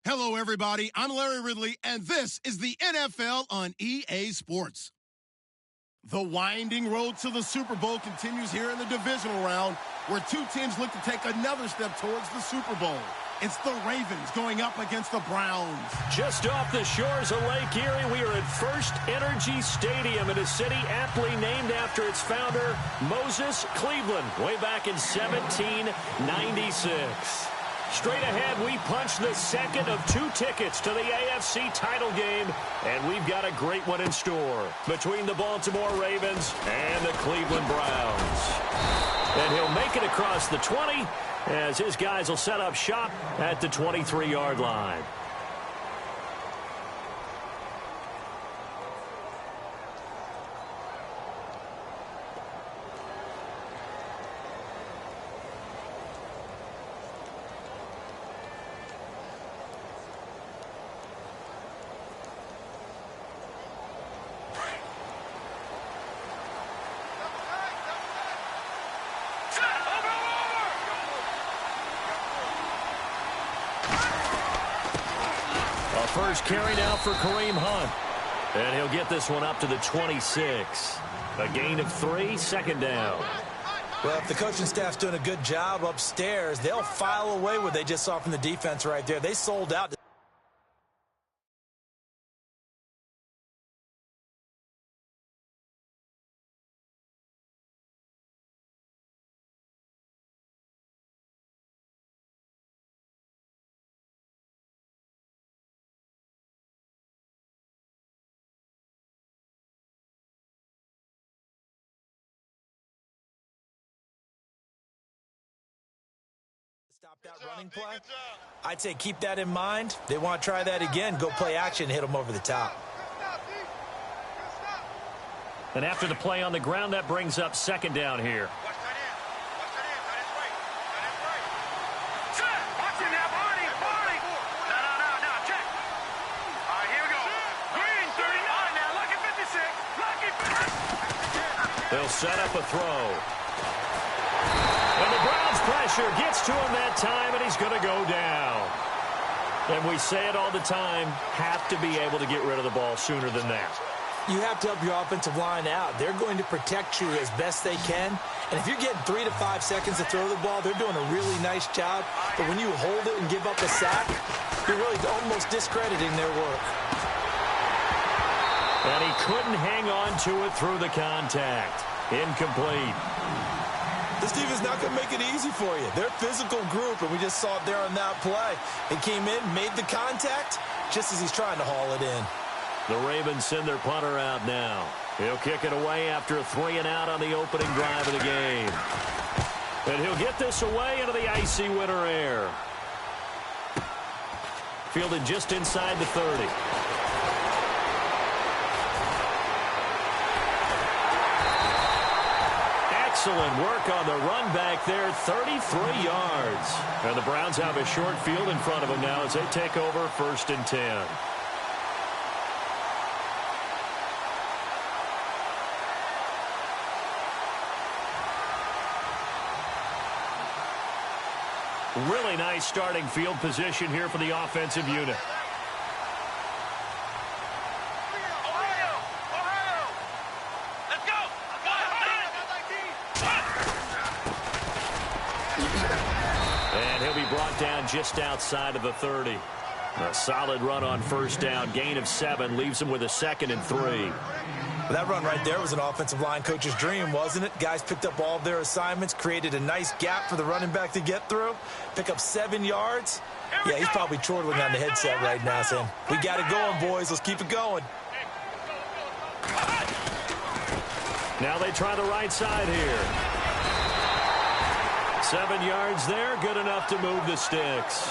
Hello, everybody. I'm Larry Ridley, and this is the NFL on EA Sports. The winding road to the Super Bowl continues here in the divisional round, where two teams look to take another step towards the Super Bowl. It's the Ravens going up against the Browns. Just off the shores of Lake Erie, we are at First Energy Stadium in a city aptly named after its founder, Moses Cleveland, way back in 1796. Straight ahead, we punch the second of two tickets to the AFC title game, and we've got a great one in store between the Baltimore Ravens and the Cleveland Browns. And he'll make it across the 20 as his guys will set up shop at the 23-yard line. First carry now for Kareem Hunt. And he'll get this one up to the 26. A gain of 3, second down. Well, if the coaching staff's doing a good job upstairs, they'll file away what they just saw from the defense right there. They sold out. Stop that running play. I'd say keep that in mind. They want to try that again. Go play action, hit them over the top. And after the play on the ground, that brings up second down here. They'll set up a throw. And the Browns pressure gets to him that time, and he's going to go down. And we say it all the time, have to be able to get rid of the ball sooner than that. You have to help your offensive line out. They're going to protect you as best they can. And if you're getting 3 to 5 seconds to throw the ball, they're doing a really nice job. But when you hold it and give up a sack, you're really almost discrediting their work. And he couldn't hang on to it through the contact. Incomplete. This defense not going to make it easy for you. They're a physical group, and we just saw it there on that play. It came in, made the contact, just as he's trying to haul it in. The Ravens send their punter out now. He'll kick it away after a 3-and-out on the opening drive of the game. And he'll get this away into the icy winter air. Fielded just inside the 30. Excellent work on the run back there, 33 yards. And the Browns have a short field in front of them now as they take over 1st and 10. Really nice starting field position here for the offensive unit. Down just outside of the 30. A solid run on first down. Gain of 7 leaves him with a 2nd and 3. Well, that run right there was an offensive line coach's dream, wasn't it? Guys picked up all of their assignments, created a nice gap for the running back to get through, pick up 7 yards. Yeah, he's probably chortling on the headset right now saying, we got it going, boys. Let's keep it going. Now they try the right side here. 7 yards there, good enough to move the sticks.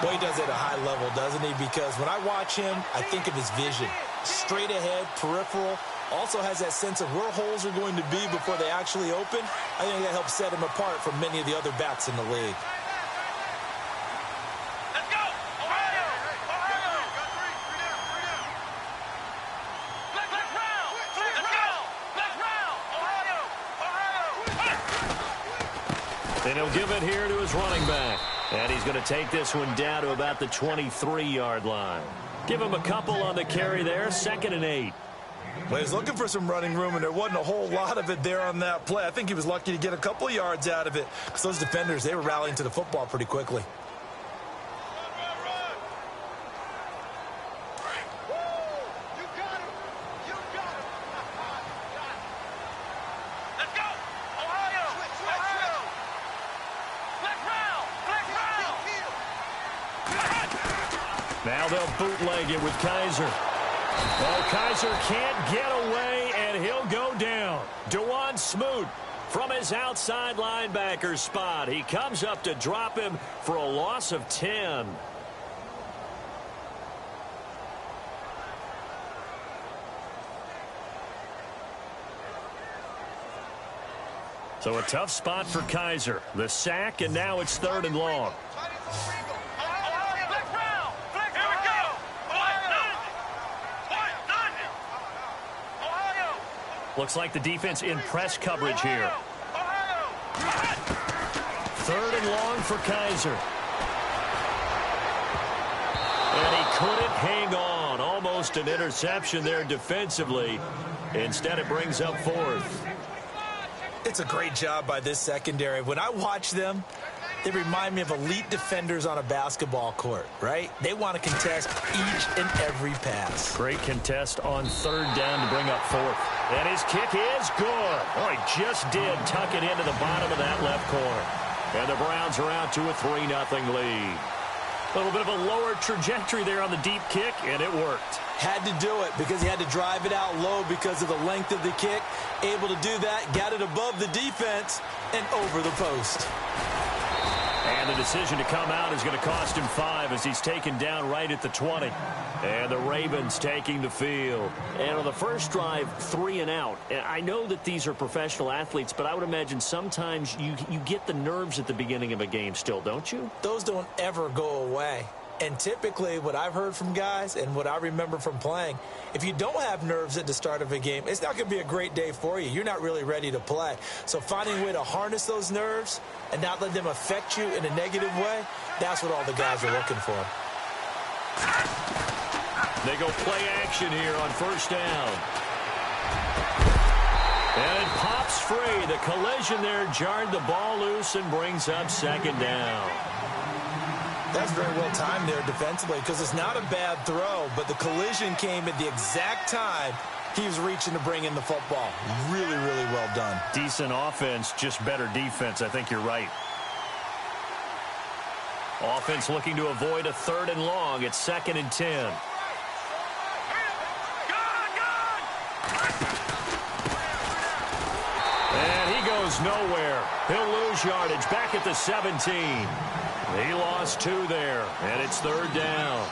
Well, he does it at a high level, doesn't he? Because when I watch him, I think of his vision. Straight ahead, peripheral. Also has that sense of where holes are going to be before they actually open. I think that helps set him apart from many of the other backs in the league. Let's go! Ohio! Ohio! Let's round! Let's go! Let's round! Ohio! Ohio! And he'll give it here to his running back. And he's going to take this one down to about the 23-yard line. Give him a couple on the carry there, 2nd and 8. Well, he was looking for some running room, and there wasn't a whole lot of it there on that play. I think he was lucky to get a couple of yards out of it because those defenders, they were rallying to the football pretty quickly. Now they'll bootleg it with Kaiser. Oh, Kaiser can't get away, and he'll go down. Dewan Smoot from his outside linebacker spot. He comes up to drop him for a loss of 10. So a tough spot for Kaiser. The sack, and now it's 3rd and long. Looks like the defense in press coverage here. 3rd and long for Kaiser. And he couldn't hang on. Almost an interception there defensively. Instead, it brings up 4th. It's a great job by this secondary. When I watch them, they remind me of elite defenders on a basketball court, right? They want to contest each and every pass. Great contest on 3rd down to bring up 4th. And his kick is good. Oh, he just did tuck it into the bottom of that left corner. And the Browns are out to a 3-0 lead. A little bit of a lower trajectory there on the deep kick, and it worked. Had to do it because he had to drive it out low because of the length of the kick. Able to do that, got it above the defense and over the post. And the decision to come out is going to cost him 5 as he's taken down right at the 20. And the Ravens taking the field. And on the first drive, 3 and out. I know that these are professional athletes, but I would imagine sometimes you get the nerves at the beginning of a game still, don't you? Those don't ever go away. And typically what I've heard from guys and what I remember from playing, if you don't have nerves at the start of a game, it's not going to be a great day for you. You're not really ready to play. So finding a way to harness those nerves and not let them affect you in a negative way, that's what all the guys are looking for. They go play action here on 1st down. And it pops free. The collision there jarred the ball loose and brings up 2nd down. That's very well timed there defensively because it's not a bad throw, but the collision came at the exact time he was reaching to bring in the football. Really, really well done. Decent offense, just better defense. I think you're right. Offense looking to avoid a 3rd and long. It's 2nd and 10. And he goes nowhere. He'll lose yardage back at the 17. He lost 2 there, and it's 3rd down.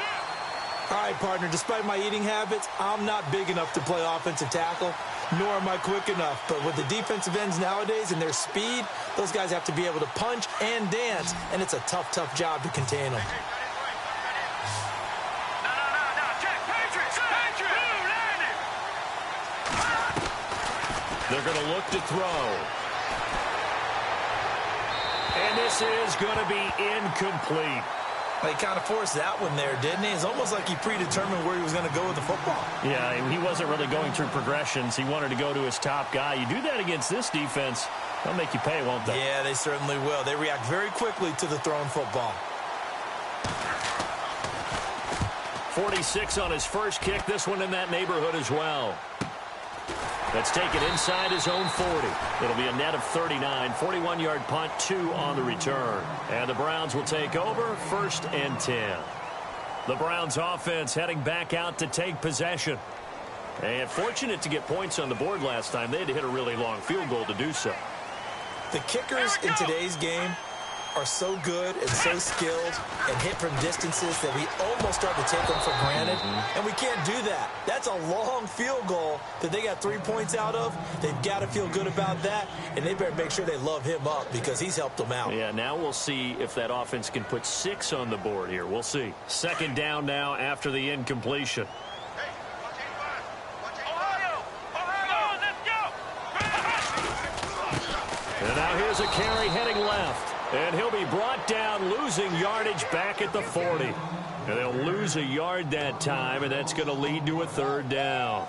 All right, partner, despite my eating habits, I'm not big enough to play offensive tackle, nor am I quick enough. But with the defensive ends nowadays and their speed, those guys have to be able to punch and dance, and it's a tough, tough job to contain them. They're going to look to throw. And this is going to be incomplete. He kind of forced that one there, didn't he? It's almost like he predetermined where he was going to go with the football. Yeah, he wasn't really going through progressions. He wanted to go to his top guy. You do that against this defense, they'll make you pay, won't they? Yeah, they certainly will. They react very quickly to the thrown football. 46 on his first kick. This one in that neighborhood as well. That's taken inside his own 40. It'll be a net of 39. 41-yard punt, 2 on the return. And the Browns will take over 1st and 10. The Browns offense heading back out to take possession. And fortunate to get points on the board last time. They had to hit a really long field goal to do so. The kickers in today's game are so good and so skilled and hit from distances that we almost start to take them for granted. And we can't do that. That's a long field goal that they got 3 points out of. They've got to feel good about that, and they better make sure they love him up because he's helped them out. Yeah, now we'll see if that offense can put 6 on the board here. We'll see. 2nd down now after the incompletion. And now here's a carry heading left. And he'll be brought down, losing yardage back at the 40. And they'll lose a yard that time, and that's going to lead to a third down.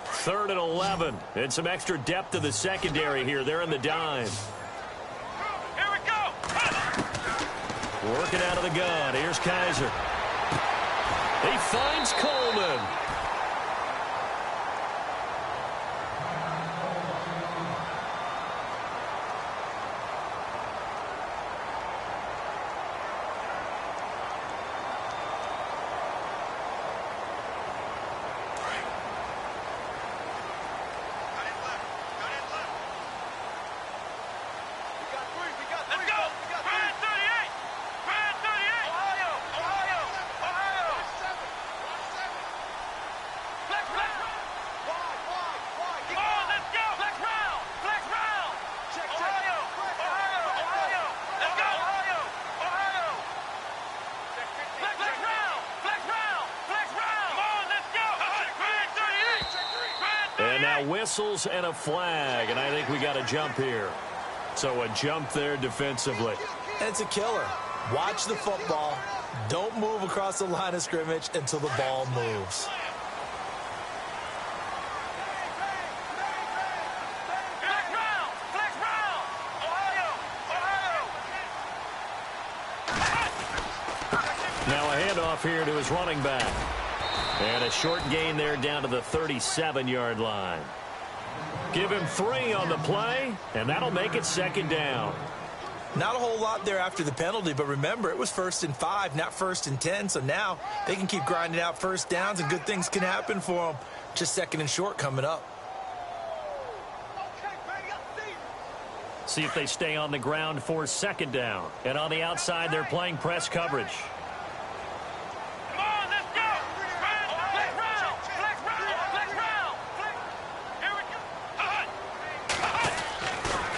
Third and 11. And some extra depth to the secondary here. They're in the dime. Here we go. Working out of the gun. Here's Kaiser. He finds Coleman. Whistles and a flag, and I think we got a jump here. So a jump there defensively. It's a killer. Watch the football. Don't move across the line of scrimmage until the ball moves. Now a handoff here to his running back. And a short gain there down to the 37-yard line. Give him 3 on the play, and that'll make it second down. Not a whole lot there after the penalty, but remember, it was 1st and 5, not 1st and 10, so now they can keep grinding out first downs, and good things can happen for them. Just 2nd and short coming up. See if they stay on the ground for 2nd down. And on the outside, they're playing press coverage.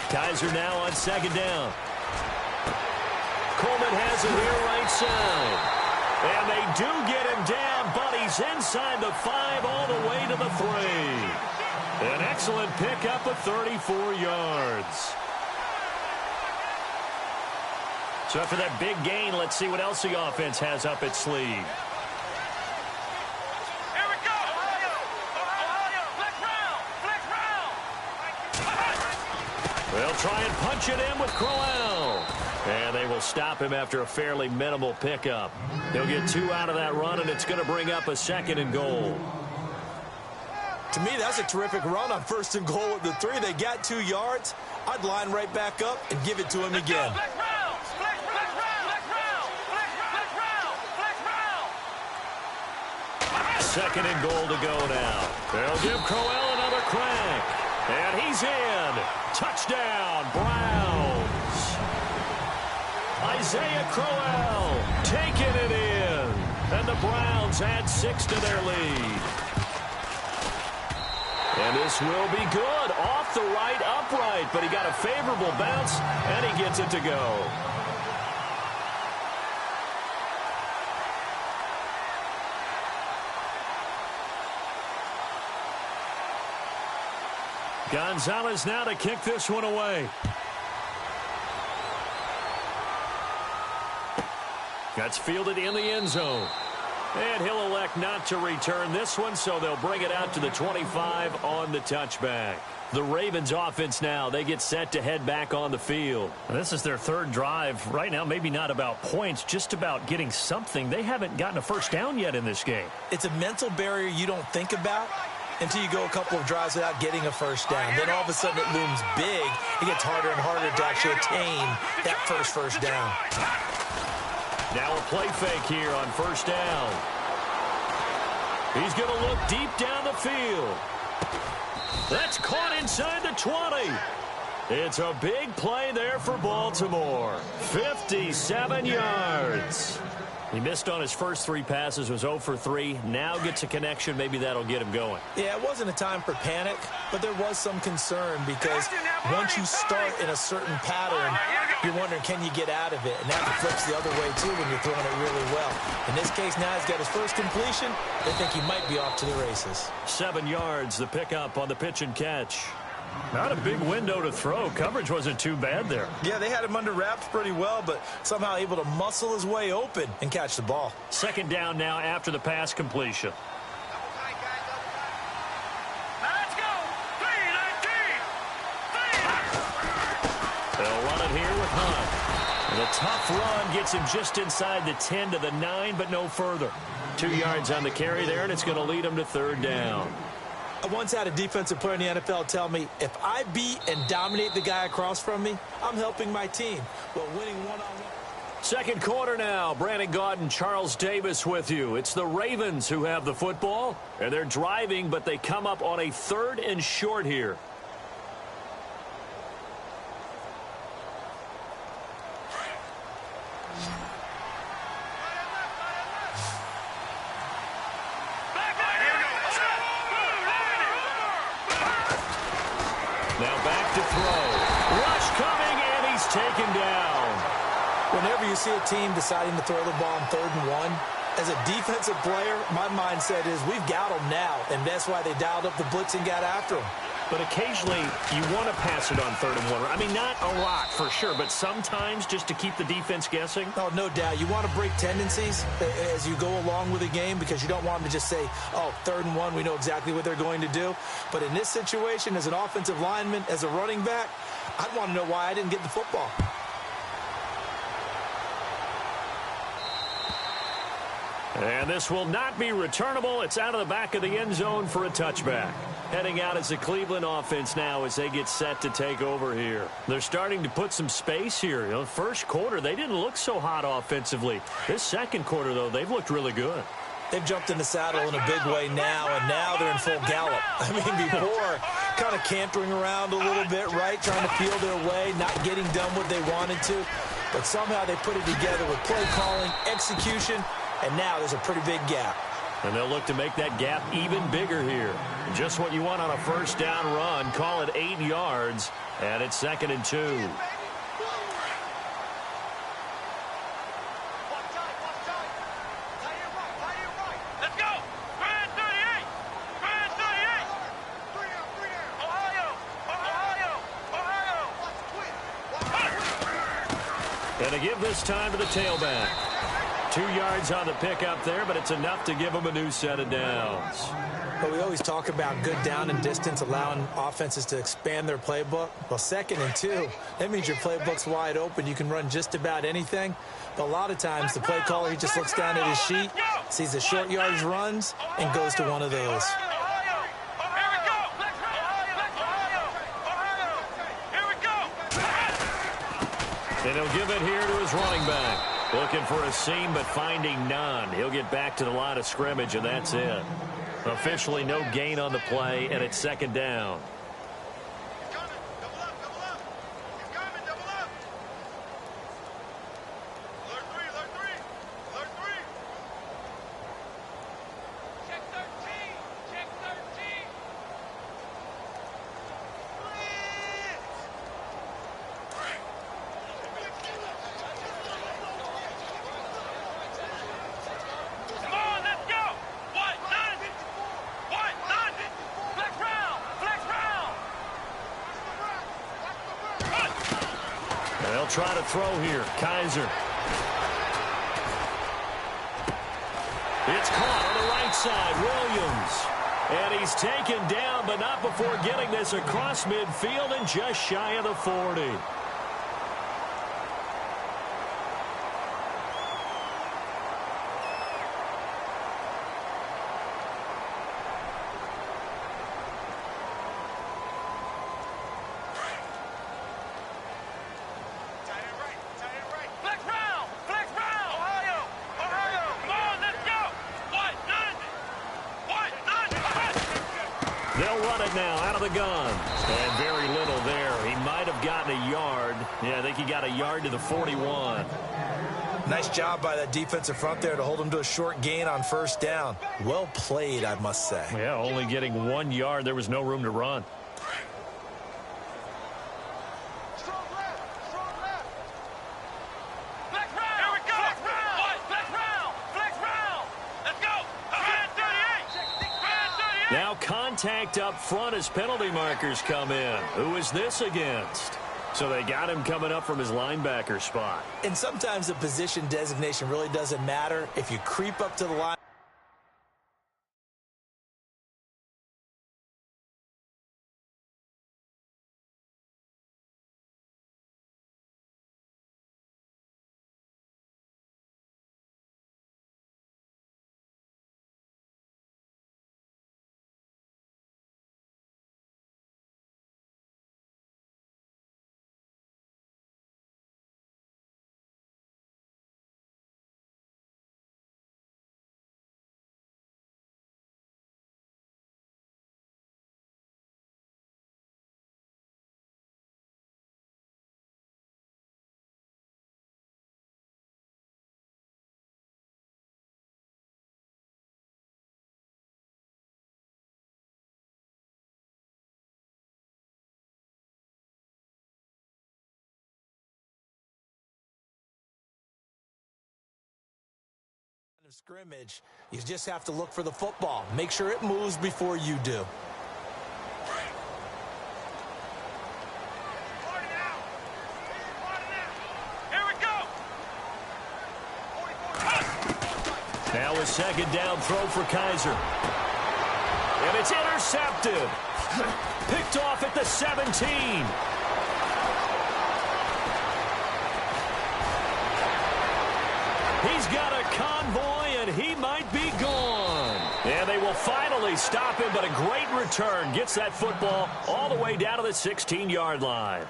Kaiser now on 2nd down. Coleman has it here right side. And they do get him down, but he's inside the 5 all the way to the 3. An excellent pickup of 34 yards. So after that big gain, let's see what else the offense has up its sleeve. They'll try and punch it in with Crowell. And they will stop him after a fairly minimal pickup. He'll get 2 out of that run, and it's going to bring up a 2nd and goal. To me, that's a terrific run on 1st and goal at the 3. They got 2 yards. I'd line right back up and give it to him again. Second and goal to go now. They'll give Crowell another crack. And he's in. Touchdown, Browns. Isaiah Crowell taking it in. And the Browns add 6 to their lead. And this will be good. Off the right, upright. But he got a favorable bounce, and he gets it to go. Gonzalez now to kick this one away. That's fielded in the end zone. And he'll elect not to return this one, so they'll bring it out to the 25 on the touchback. The Ravens offense now, they get set to head back on the field. This is their 3rd drive. Right now, maybe not about points, just about getting something. They haven't gotten a first down yet in this game. It's a mental barrier you don't think about until you go a couple of drives without getting a first down. Then all of a sudden it looms big. It gets harder and harder to actually attain that first down. Now a play fake here on 1st down. He's going to look deep down the field. That's caught inside the 20. It's a big play there for Baltimore. 57 yards. He missed on his first 3 passes, was 0 for 3. Now gets a connection. Maybe that'll get him going. Yeah, it wasn't a time for panic, but there was some concern because once you start in a certain pattern, You're wondering, can you get out of it? And that flips the other way, too, when you're throwing it really well. In this case, now he's got his first completion. They think he might be off to the races. 7 yards, the pickup on the pitch and catch. Not a big window to throw. Coverage wasn't too bad there. Yeah, they had him under wraps pretty well, but somehow able to muscle his way open and catch the ball. 2nd down now after the pass completion. Let's go. 3-19. They'll run it here with Hunt. And a tough run gets him just inside the 10 to the 9, but no further. 2 yards on the carry there, and it's going to lead him to 3rd down. I once had a defensive player in the NFL tell me, if I beat and dominate the guy across from me, I'm helping my team. Well, winning one-on-one. 2nd quarter now. Brandon Gaudin, Charles Davis with you. It's the Ravens who have the football, and they're driving, but they come up on a 3rd and short here. Now back to throw. Rush coming, and he's taken down. Whenever you see a team deciding to throw the ball on 3rd and 1, as a defensive player, my mindset is we've got them now, and that's why they dialed up the blitz and got after them. But occasionally, you want to pass it on 3rd and 1. I mean, not a lot for sure, but sometimes just to keep the defense guessing. Oh, no doubt. You want to break tendencies as you go along with the game because you don't want them to just say, oh, 3rd and 1, we know exactly what they're going to do. But in this situation, as an offensive lineman, as a running back, I'd want to know why I didn't get the football. And this will not be returnable. It's out of the back of the end zone for a touchback. Heading out as the Cleveland offense now as they get set to take over here. They're starting to put some space here. You know, 1st quarter, they didn't look so hot offensively. This 2nd quarter, though, they've looked really good. They've jumped in the saddle in a big way now, and now they're in full gallop. I mean, before, kind of cantering around a little bit, right, trying to feel their way, not getting done what they wanted to. But somehow they put it together with play calling, execution, and now there's a pretty big gap. And they'll look to make that gap even bigger here. Just what you want on a 1st down run. Call it 8 yards, and it's 2nd and 2. Let's go. Grand 38. Grand 38. Ohio. And to give this time to the tailback. 2 yards on the pickup there, but it's enough to give them a new set of downs. But we always talk about good down and distance, allowing offenses to expand their playbook. Well, 2nd and 2, that means your playbook's wide open. You can run just about anything. But a lot of times, the play caller, he just looks down at his sheet, sees the short yardage runs, and goes to one of those. And he'll give it here to his running back. Looking for a seam, but finding none. He'll get back to the line of scrimmage, and that's it. Officially no gain on the play, and it's 2nd down. They'll try to throw here. Kaiser. It's caught on the right side. Williams. And he's taken down, but not before getting this across midfield and just shy of the 40. They'll run it now out of the gun. And very little there. He might have gotten a yard. Yeah, I think he got a yard to the 41. Nice job by that defensive front there to hold him to a short gain on 1st down. Well played, I must say. Yeah, only getting 1 yard. There was no room to run. contact up front as penalty markers come in. Who is this against? So they got him coming up from his linebacker spot. And sometimes the position designation really doesn't matter. If you creep up to the line. Of scrimmage, you just have to look for the football. Make sure it moves before you do. Here we go. Now a second down throw for Kaiser. And it's intercepted. Picked off at the 17. He's got a convoy, and he might be gone. And they will finally stop him, but a great return gets that football all the way down to the 16-yard line.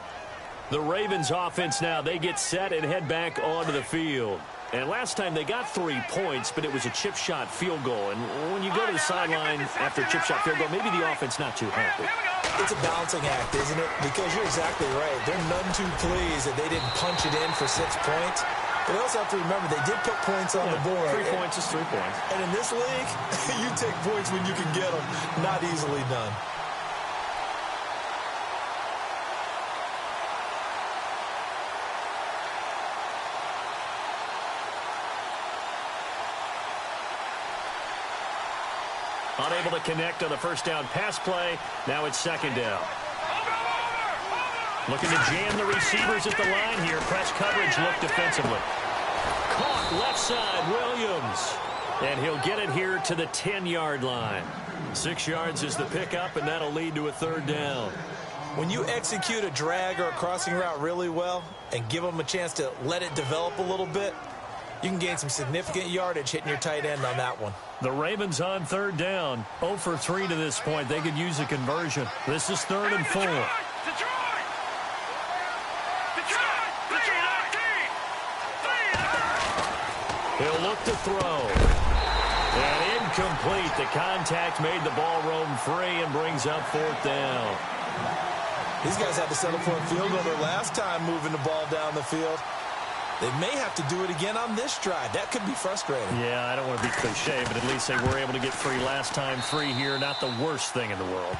The Ravens offense now, they get set and head back onto the field. And last time they got 3 points, but it was a chip shot field goal. And when you go to the sideline after a chip shot field goal, maybe the offense not too happy. It's a balancing act, isn't it? Because you're exactly right. They're none too pleased that they didn't punch it in for 6 points. But you also have to remember, they did put points on the board. 3 points is 3 points. And in this league, you take points when you can get them. Not easily done. Unable to connect on the first down pass play. Now it's second down. Looking to jam the receivers at the line here. Press coverage look defensively. Caught left side, Williams. And he'll get it here to the 10-yard line. 6 yards is the pickup, and that'll lead to a third down. When you execute a drag or a crossing route really well and give them a chance to let it develop a little bit, you can gain some significant yardage hitting your tight end on that one. The Ravens on third down. 0 for 3 to this point. They could use a conversion. This is 3rd and 4. He'll look to throw. And incomplete. The contact made the ball roam free and brings up 4th down. These guys had to settle for a field goal their last time moving the ball down the field. They may have to do it again on this drive. That could be frustrating. Yeah, I don't want to be cliche, but at least they were able to get 3 last time. 3 here, not the worst thing in the world.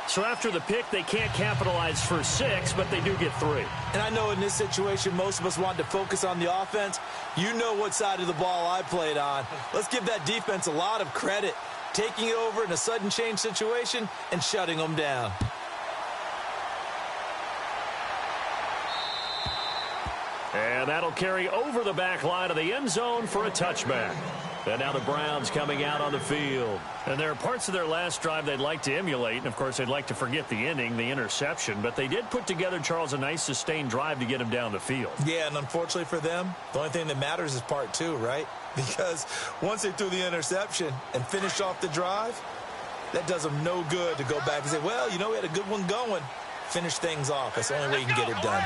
So after the pick, they can't capitalize for 6, but they do get 3. And I know in this situation, most of us want to focus on the offense. You know what side of the ball I played on. Let's give that defense a lot of credit, taking it over in a sudden change situation and shutting them down. And that'll carry over the back line of the end zone for a touchback. And now the Browns coming out on the field. And there are parts of their last drive they'd like to emulate. And, of course, they'd like to forget the ending, the interception. But they did put together, Charles, a nice sustained drive to get him down the field. Yeah, and unfortunately for them, the only thing that matters is part 2, right? Because once they threw the interception and finished off the drive, that does them no good to go back and say, well, you know, we had a good one going. Finish things off. That's the only way you can get it done.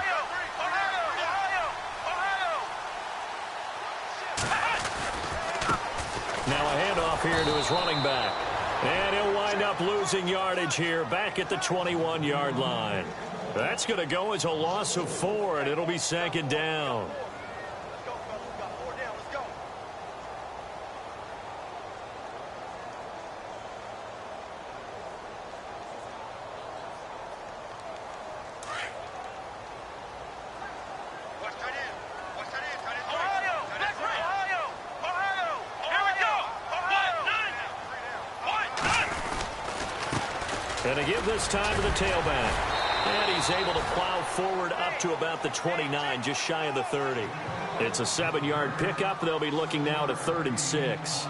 Now a handoff here to his running back. And he'll wind up losing yardage here back at the 21-yard line. That's going to go as a loss of 4, and it'll be second down. And they give this time to the tailback. And he's able to plow forward up to about the 29, just shy of the 30. It's a 7-yard pickup. They'll be looking now to 3rd and 6.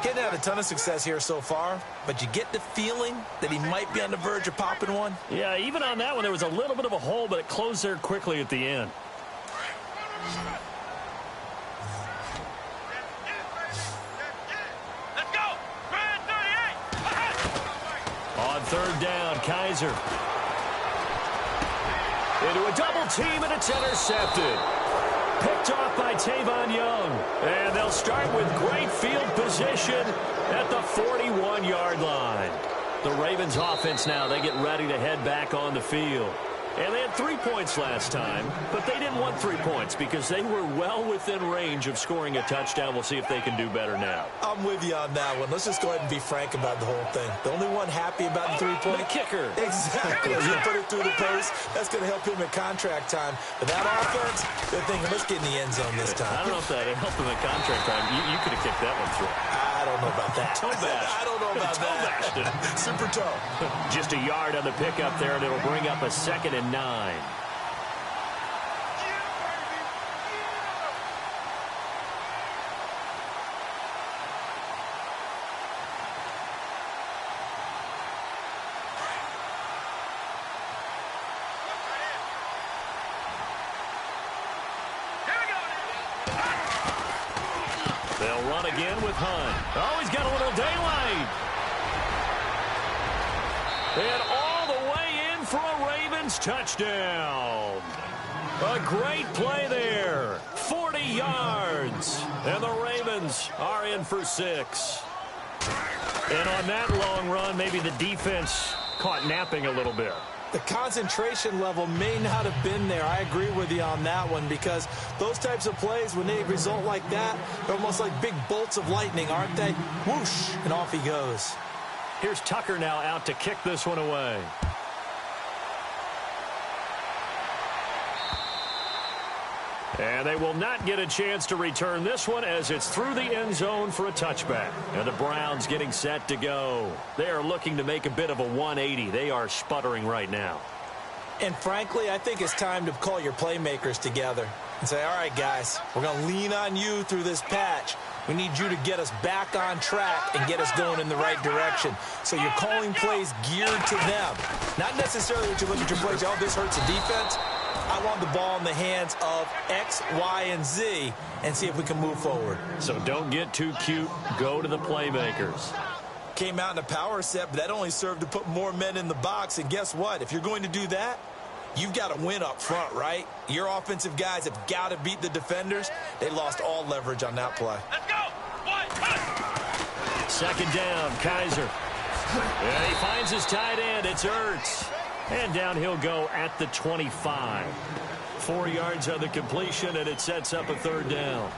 He hadn't had a ton of success here so far, but you get the feeling that he might be on the verge of popping one. Yeah, even on that one, there was a little bit of a hole, but it closed there quickly at the end. Let's go! Red 38! On 3rd down, Kaiser. Into a double team, and it's intercepted. Picked off by Tavon Young. And they'll start with great field position at the 41-yard line. The Ravens offense now, they get ready to head back on the field. And they had 3 points last time, but they didn't want 3 points because they were well within range of scoring a touchdown. We'll see if they can do better now. I'm with you on that one. Let's just go ahead and be frank about the whole thing. The only one happy about the 3-point. The kicker. Exactly. You put it through the post. That's going to help him at contract time. But that offense, they're thinking, let's get in the end zone this time. I don't know if that helped him at contract time. You could have kicked that one through. I don't know about that. Toe bash. I don't know about Toe that. Super toe. Just a yard on the pickup there, and it'll bring up a 2nd and 9. They'll run again with Hunt. Oh, he's got a little daylight. And all the way in for a Ravens touchdown. A great play there. 40 yards. And the Ravens are in for 6. And on that long run, maybe the defense caught napping a little bit. The concentration level may not have been there. I agree with you on that one because those types of plays, when they result like that, they're almost like big bolts of lightning, aren't they? Whoosh, and off he goes. Here's Tucker now out to kick this one away. And they will not get a chance to return this one as it's through the end zone for a touchback. And the Browns getting set to go. They are looking to make a bit of a 180. They are sputtering right now. And frankly, I think it's time to call your playmakers together and say, all right, guys, we're going to lean on you through this patch. We need you to get us back on track and get us going in the right direction. So you're calling plays geared to them. Not necessarily that you look at your plays, oh, this hurts the defense. I want the ball in the hands of X, Y, and Z and see if we can move forward. So don't get too cute. Go to the playmakers. Came out in a power set, but that only served to put more men in the box. And guess what? If you're going to do that, you've got to win up front, right? Your offensive guys have got to beat the defenders. They lost all leverage on that play. Let's go! 2nd down, Kaiser. And he finds his tight end. It's Ertz. And down he'll go at the 25. 4 yards on the completion, and it sets up a 3rd down.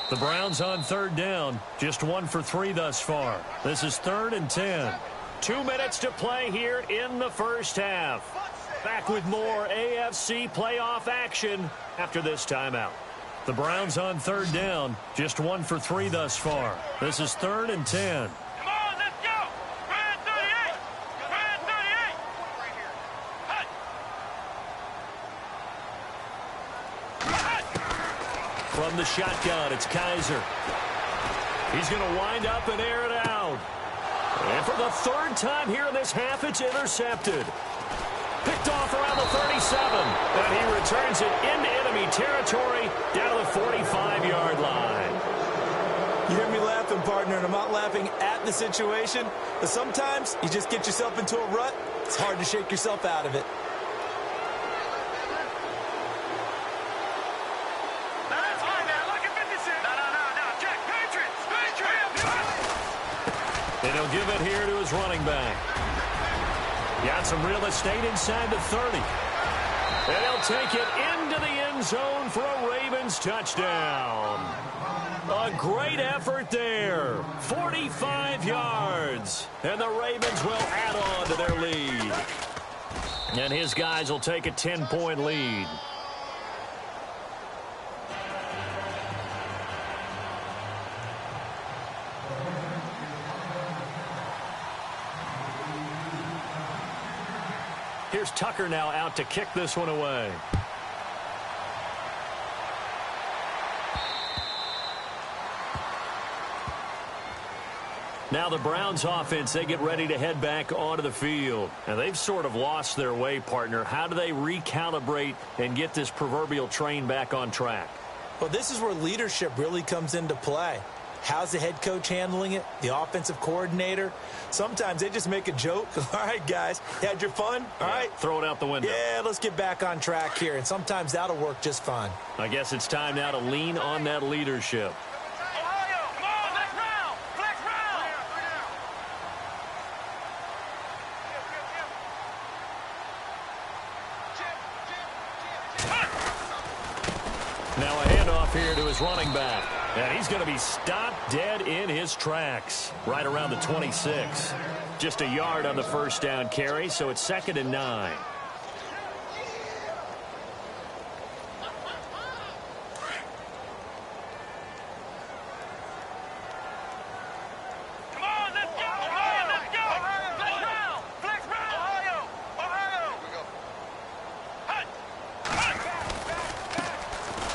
The Browns on 3rd down. Just 1 for 3 thus far. This is 3rd and 10. 2 minutes to play here in the first half. Back with more AFC playoff action after this timeout. The Browns on 3rd down. Just 1 for 3 thus far. This is 3rd and 10. Come on, let's go! Red 38! Red 38! From the shotgun, it's Kaiser. He's going to wind up and air it out. And for the 3rd time here in this half, it's intercepted. Picked off around the 37. And he returns it into enemy territory down to the 45-yard line. You hear me laughing, partner, and I'm not laughing at the situation, but sometimes you just get yourself into a rut. It's hard to shake yourself out of it. That's fine now. Look at 56. No. Jack, Patriots! And he'll give it here to his running back. Got some real estate inside the 30. And he'll take it into the end zone for a Ravens touchdown. A great effort there. 45 yards. And the Ravens will add on to their lead. And his guys will take a 10-point lead. Here's Tucker now out to kick this one away. Now the Browns offense, they get ready to head back onto the field. And they've sort of lost their way, partner. How do they recalibrate and get this proverbial train back on track? Well, this is where leadership really comes into play. How's the head coach handling it? The offensive coordinator? Sometimes they just make a joke. All right, guys, you had your fun? All right. Throw it out the window. Yeah, let's get back on track here. And sometimes that'll work just fine. I guess it's time now to lean on that leadership. Now a handoff here to his running back. And he's going to be stopped dead in his tracks right around the 26. Just a yard on the first down carry, so it's 2nd and 9.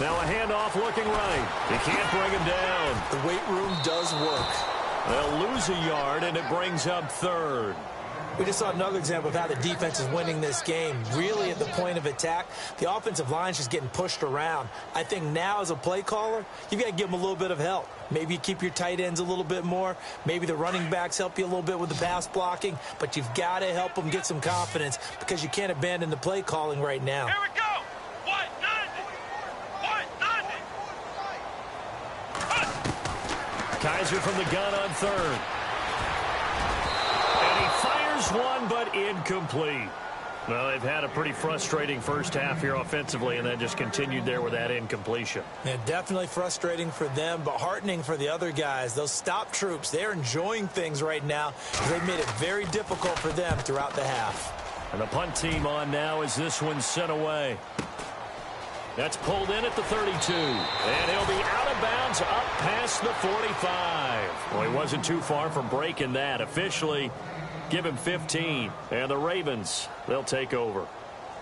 Now a handoff looking right. He can't bring him down. The weight room does work. They'll lose a yard, and it brings up 3rd. We just saw another example of how the defense is winning this game. Really at the point of attack, the offensive line's just getting pushed around. I think now as a play caller, you've got to give them a little bit of help. Maybe you keep your tight ends a little bit more. Maybe the running backs help you a little bit with the pass blocking. But you've got to help them get some confidence because you can't abandon the play calling right now. Here we go. Kaiser from the gun on 3rd. And he fires one, but incomplete. Well, they've had a pretty frustrating first half here offensively, and then just continued there with that incompletion. Yeah, definitely frustrating for them, but heartening for the other guys. Those stop troops, they're enjoying things right now. They've made it very difficult for them throughout the half. And the punt team on now as this one's sent away. That's pulled in at the 32. And he'll be out of bounds up past the 45. Well, he wasn't too far from breaking that. Officially, give him 15. And the Ravens, they'll take over.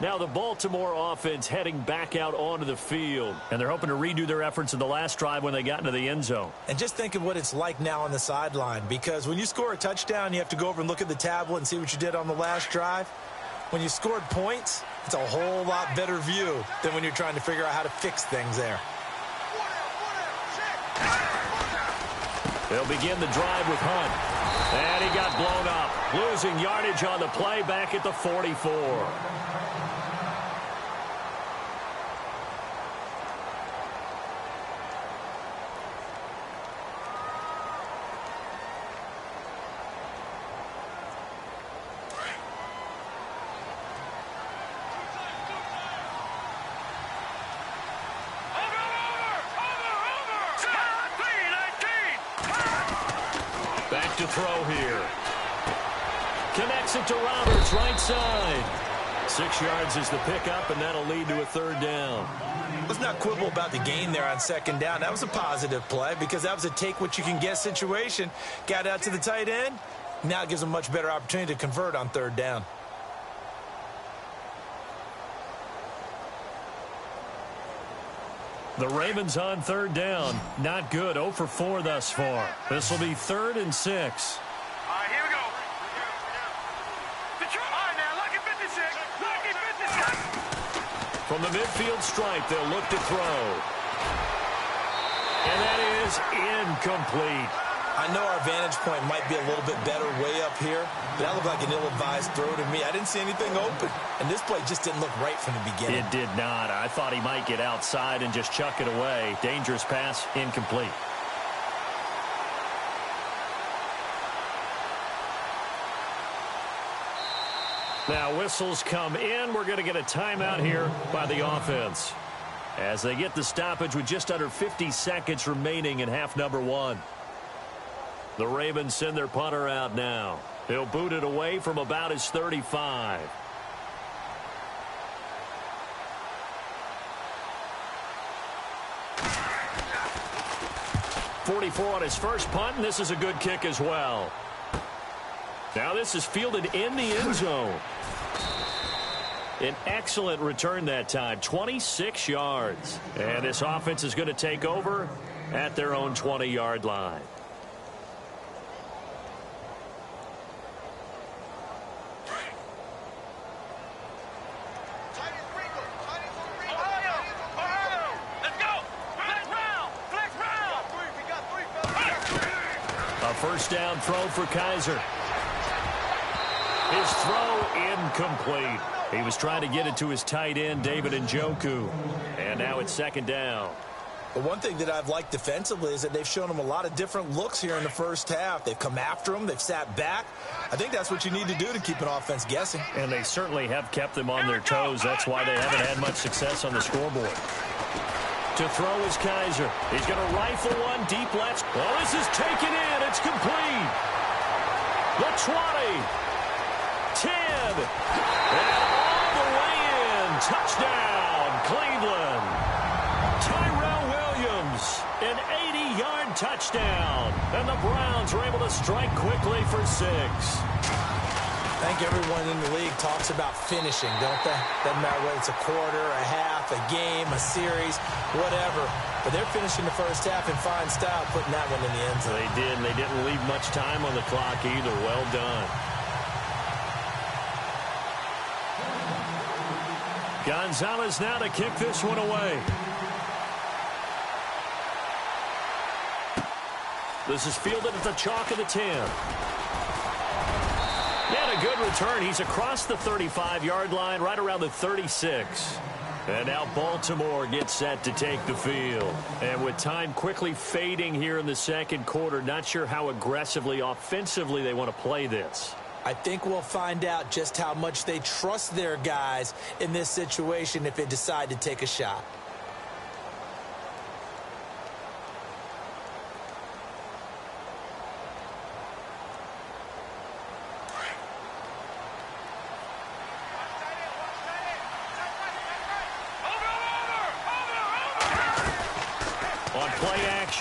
Now the Baltimore offense heading back out onto the field. And they're hoping to redo their efforts in the last drive when they got into the end zone. And just think of what it's like now on the sideline. Because when you score a touchdown, you have to go over and look at the tablet and see what you did on the last drive. When you scored points, it's a whole lot better view than when you're trying to figure out how to fix things there. They'll begin the drive with Hunt. And he got blown up. Losing yardage on the play back at the 44. To throw here. Connects it to Roberts, right side. 6 yards is the pickup, and that'll lead to a 3rd down. Let's not quibble about the gain there on 2nd down. That was a positive play because that was a take-what-you-can-get situation. Got out to the tight end. Now it gives them a much better opportunity to convert on 3rd down. The Ravens on 3rd down. Not good. 0 for 4 thus far. This will be 3rd and 6. All right, here we go. All right, now, lucky 56. Lucky 56. From the midfield stripe, they'll look to throw. And that is incomplete. I know our vantage point might be a little bit better way up here, but that looked like an ill-advised throw to me. I didn't see anything open, and this play just didn't look right from the beginning. It did not. I thought he might get outside and just chuck it away. Dangerous pass, incomplete. Now whistles come in. We're going to get a timeout here by the offense as they get the stoppage with just under 50 seconds remaining in half number 1. The Ravens send their punter out now. He'll boot it away from about his 35. .44 on his first punt, and this is a good kick as well. Now this is fielded in the end zone. An excellent return that time, 26 yards. And this offense is going to take over at their own 20-yard line. A first down throw for Kaiser. His throw incomplete. He was trying to get it to his tight end, David Njoku. And now it's second down. But one thing that I've liked defensively is that they've shown him a lot of different looks here in the first half. They've come after him. They've sat back. I think that's what you need to do to keep an offense guessing. And they certainly have kept them on their toes. That's why they haven't had much success on the scoreboard. To throw is Kaiser. He's going to rifle one deep left. Well, this is taken in. It's complete. The 20. 10. And all the way in. Touchdown, Cleveland. Tyrell Williams, an 80-yard touchdown. And the Browns are able to strike quickly for 6. I think everyone in the league talks about finishing, don't they? Doesn't matter whether it's a quarter, a half, a game, a series, whatever. But they're finishing the first half in fine style, putting that one in the end zone. They did, and they didn't leave much time on the clock either. Well done. Gonzalez now to kick this one away. This is fielded at the chalk of the 10. And a good return. He's across the 35-yard line, right around the 36. And now Baltimore gets set to take the field. And with time quickly fading here in the second quarter, not sure how aggressively, offensively they want to play this. I think we'll find out just how much they trust their guys in this situation if they decide to take a shot.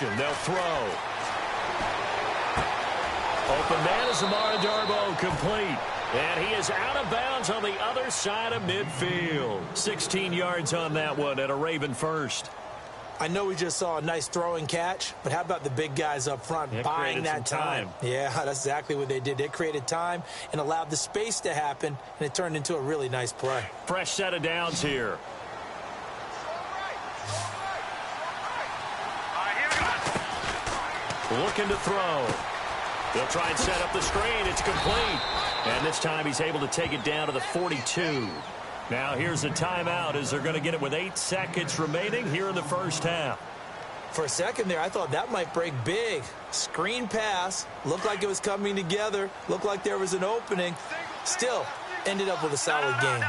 They'll throw. Open man is Amara Darboh, complete. And he is out of bounds on the other side of midfield. 16 yards on that one and a Raven first. I know we just saw a nice throwing catch, but how about the big guys up front buying that time? Yeah, that's exactly what they did. They created time and allowed the space to happen, and it turned into a really nice play. Fresh set of downs here. Looking to throw. They'll try and set up the screen. It's complete. And this time he's able to take it down to the 42. Now here's a timeout as they're going to get it with 8 seconds remaining here in the first half. For a second there, I thought that might break big. Screen pass. Looked like it was coming together. Looked like there was an opening. Still, ended up with a solid game.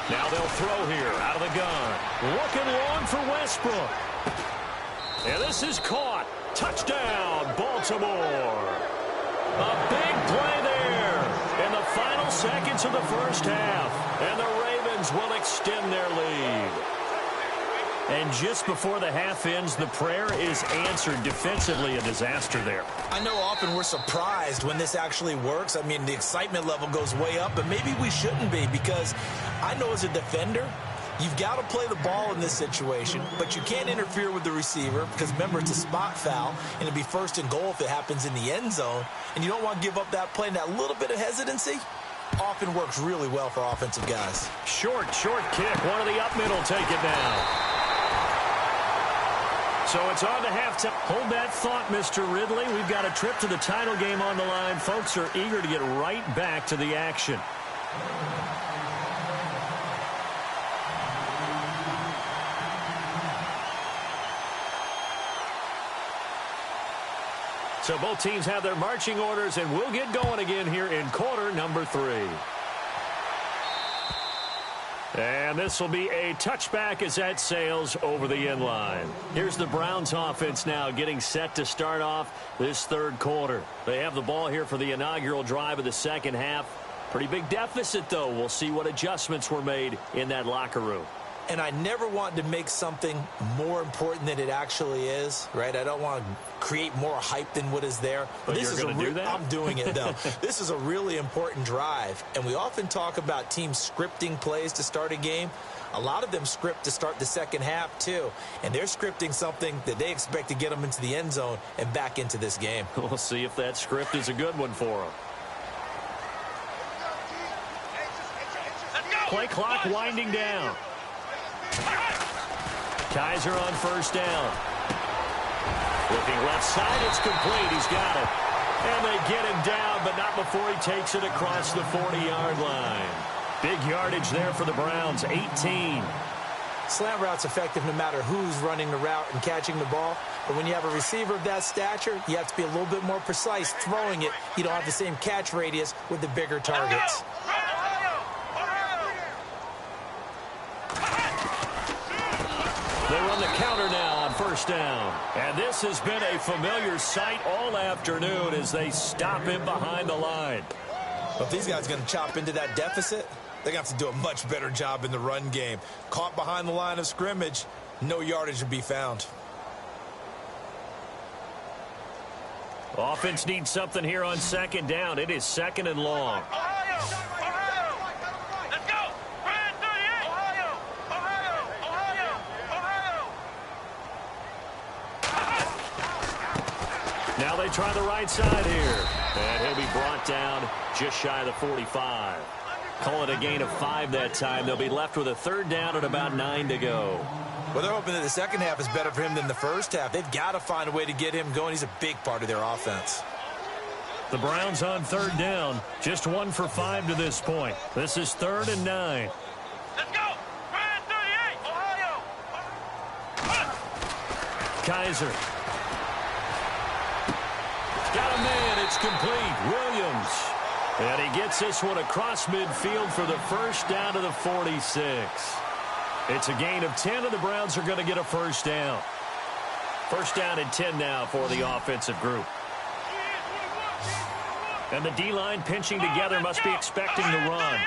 Now they'll throw here out of the gun. Looking long for Westbrook. And this is caught. Touchdown, Baltimore. A big play there in the final seconds of the first half. And the Ravens will extend their lead. And just before the half ends, the prayer is answered. Defensively, a disaster there. I know often we're surprised when this actually works. I mean, the excitement level goes way up, but maybe we shouldn't be, because I know as a defender, you've got to play the ball in this situation, but you can't interfere with the receiver because, remember, it's a spot foul, and it'd be first and goal if it happens in the end zone, and you don't want to give up that play. And that little bit of hesitancy often works really well for offensive guys. Short kick. One of the up middle take it down. So it's on to halftime. Hold that thought, Mr. Ridley. We've got a trip to the title game on the line. Folks are eager to get right back to the action. So both teams have their marching orders, and we'll get going again here in quarter number 3. And this will be a touchback as that sails over the end line. Here's the Browns offense now getting set to start off this third quarter. They have the ball here for the inaugural drive of the second half. Pretty big deficit, though. We'll see what adjustments were made in that locker room. and I never want to make something more important than it actually is, right? I don't want to create more hype than what is there. But this you're going to do that? I'm doing it, though. This is a really important drive, and we often talk about teams scripting plays to start a game. A lot of them script to start the second half, too, and they're scripting something that they expect to get them into the end zone and back into this game. We'll see if that script is a good one for them. Play clock winding down. Kaiser on first down. Looking left side, it's complete. He's got it. And they get him down, but not before he takes it across the 40-yard line. Big yardage there for the Browns, 18. Slant route's effective no matter who's running the route and catching the ball. But when you have a receiver of that stature, you have to be a little bit more precise throwing it. You don't have the same catch radius with the bigger targets. They run the counter now on first down. And this has been a familiar sight all afternoon as they stop him behind the line. Well, if these guys are going to chop into that deficit, they're going to have to do a much better job in the run game. Caught behind the line of scrimmage, no yardage to be found. Offense needs something here on second down. It is second and long. Now they try the right side here. And he'll be brought down just shy of the 45. Call it a gain of 5 that time. They'll be left with a third down and about 9 to go. Well, they're hoping that the second half is better for him than the first half. They've got to find a way to get him going. He's a big part of their offense. The Browns on third down. Just 1 for 5 to this point. This is 3rd and 9. Let's go! Brand 38, Ohio! Kaiser. Got a man. It's complete. Williams. And he gets this one across midfield for the first down to the 46. It's a gain of 10, and the Browns are going to get a first down. First down and 10 now for the offensive group. And the D-line pinching together must be expecting the run.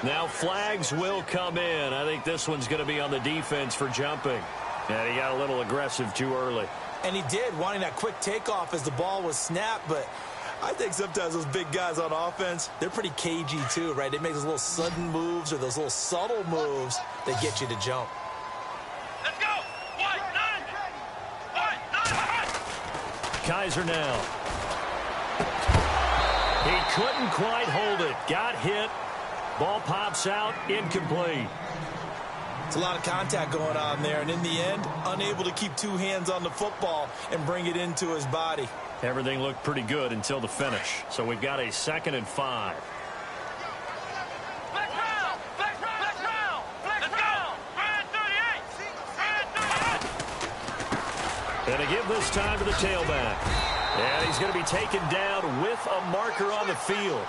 Now flags will come in. I think this one's going to be on the defense for jumping. And he got a little aggressive too early. And he did, wanting that quick takeoff as the ball was snapped, but I think sometimes those big guys on offense, they're pretty cagey too, right? They make those little sudden moves or those little subtle moves that get you to jump. Let's go! White 9! Kaiser now. He couldn't quite hold it. Got hit. Ball pops out. Incomplete. It's a lot of contact going on there, and in the end, unable to keep 2 hands on the football and bring it into his body. Everything looked pretty good until the finish. So we've got a 2nd and 5. Let's go! Brand 38! And to give this time to the tailback. And he's going to be taken down with a marker on the field.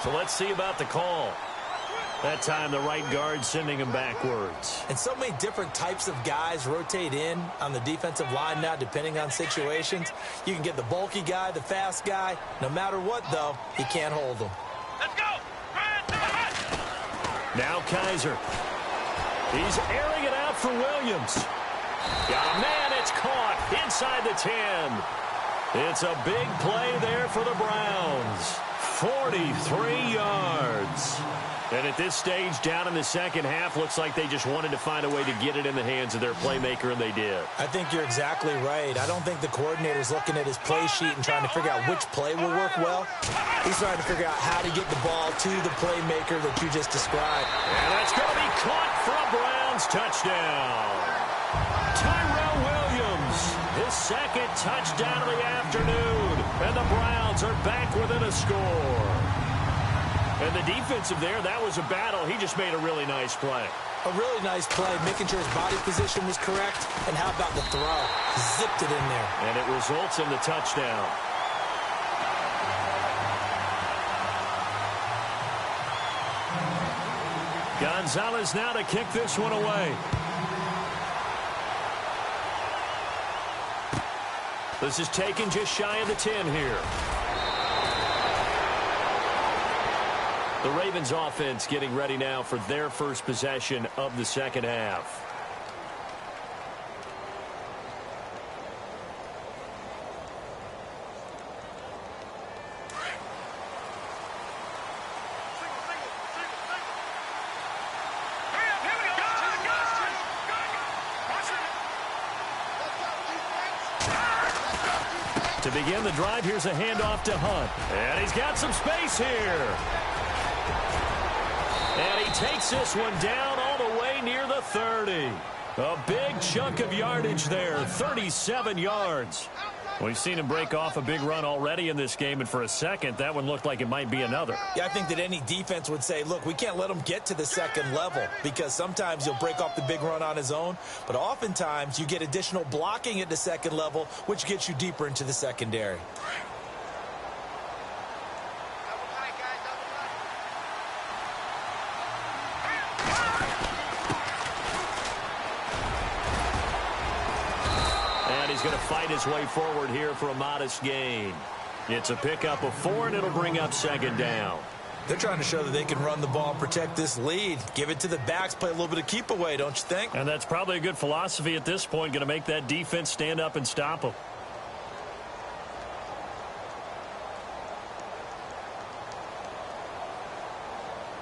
So let's see about the call. That time the right guard sending him backwards. And so many different types of guys rotate in on the defensive line now, depending on situations. You can get the bulky guy, the fast guy. No matter what, though, he can't hold them. Let's go! Now Kaiser. He's airing it out for Williams. Got a man, it's caught inside the 10. It's a big play there for the Browns. 43 yards. And at this stage, down in the second half, looks like they just wanted to find a way to get it in the hands of their playmaker, and they did. I think you're exactly right. I don't think the coordinator's looking at his play sheet and trying to figure out which play will work well. He's trying to figure out how to get the ball to the playmaker that you just described. And that's going to be caught for a Browns touchdown. Tyrell Williams, his 2nd touchdown of the afternoon. And the Browns are back within a score. And the defensive there, that was a battle. He just made a really nice play. A really nice play, making sure his body position was correct. And how about the throw? Zipped it in there. And it results in the touchdown. Gonzalez now to kick this one away. This is taken just shy of the 10 here. The Ravens offense getting ready now for their first possession of the second half. To begin the drive, here's a handoff to Hunt. And he's got some space here. And he takes this one down all the way near the 30. A big chunk of yardage there, 37 yards. We've seen him break off a big run already in this game, and for a second, that one looked like it might be another. Yeah, I think that any defense would say, look, we can't let him get to the second level, because sometimes he'll break off the big run on his own, but oftentimes you get additional blocking at the second level, which gets you deeper into the secondary. He's going to fight his way forward here for a modest gain. It's a pickup of 4, and it'll bring up second down. They're trying to show that they can run the ball and protect this lead. Give it to the backs, play a little bit of keep away, don't you think? And that's probably a good philosophy at this point, going to make that defense stand up and stop them.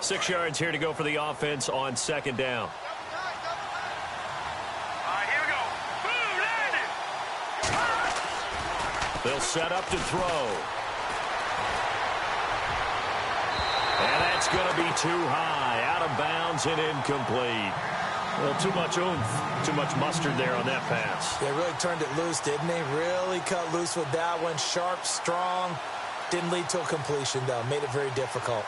Six yards here to go for the offense on second down. They'll set up to throw. And that's going to be too high. Out of bounds and incomplete. Well, too much oomph, too much mustard there on that pass. They really turned it loose, didn't they? Really cut loose with that one. Sharp, strong. Didn't lead to a completion, though. Made it very difficult.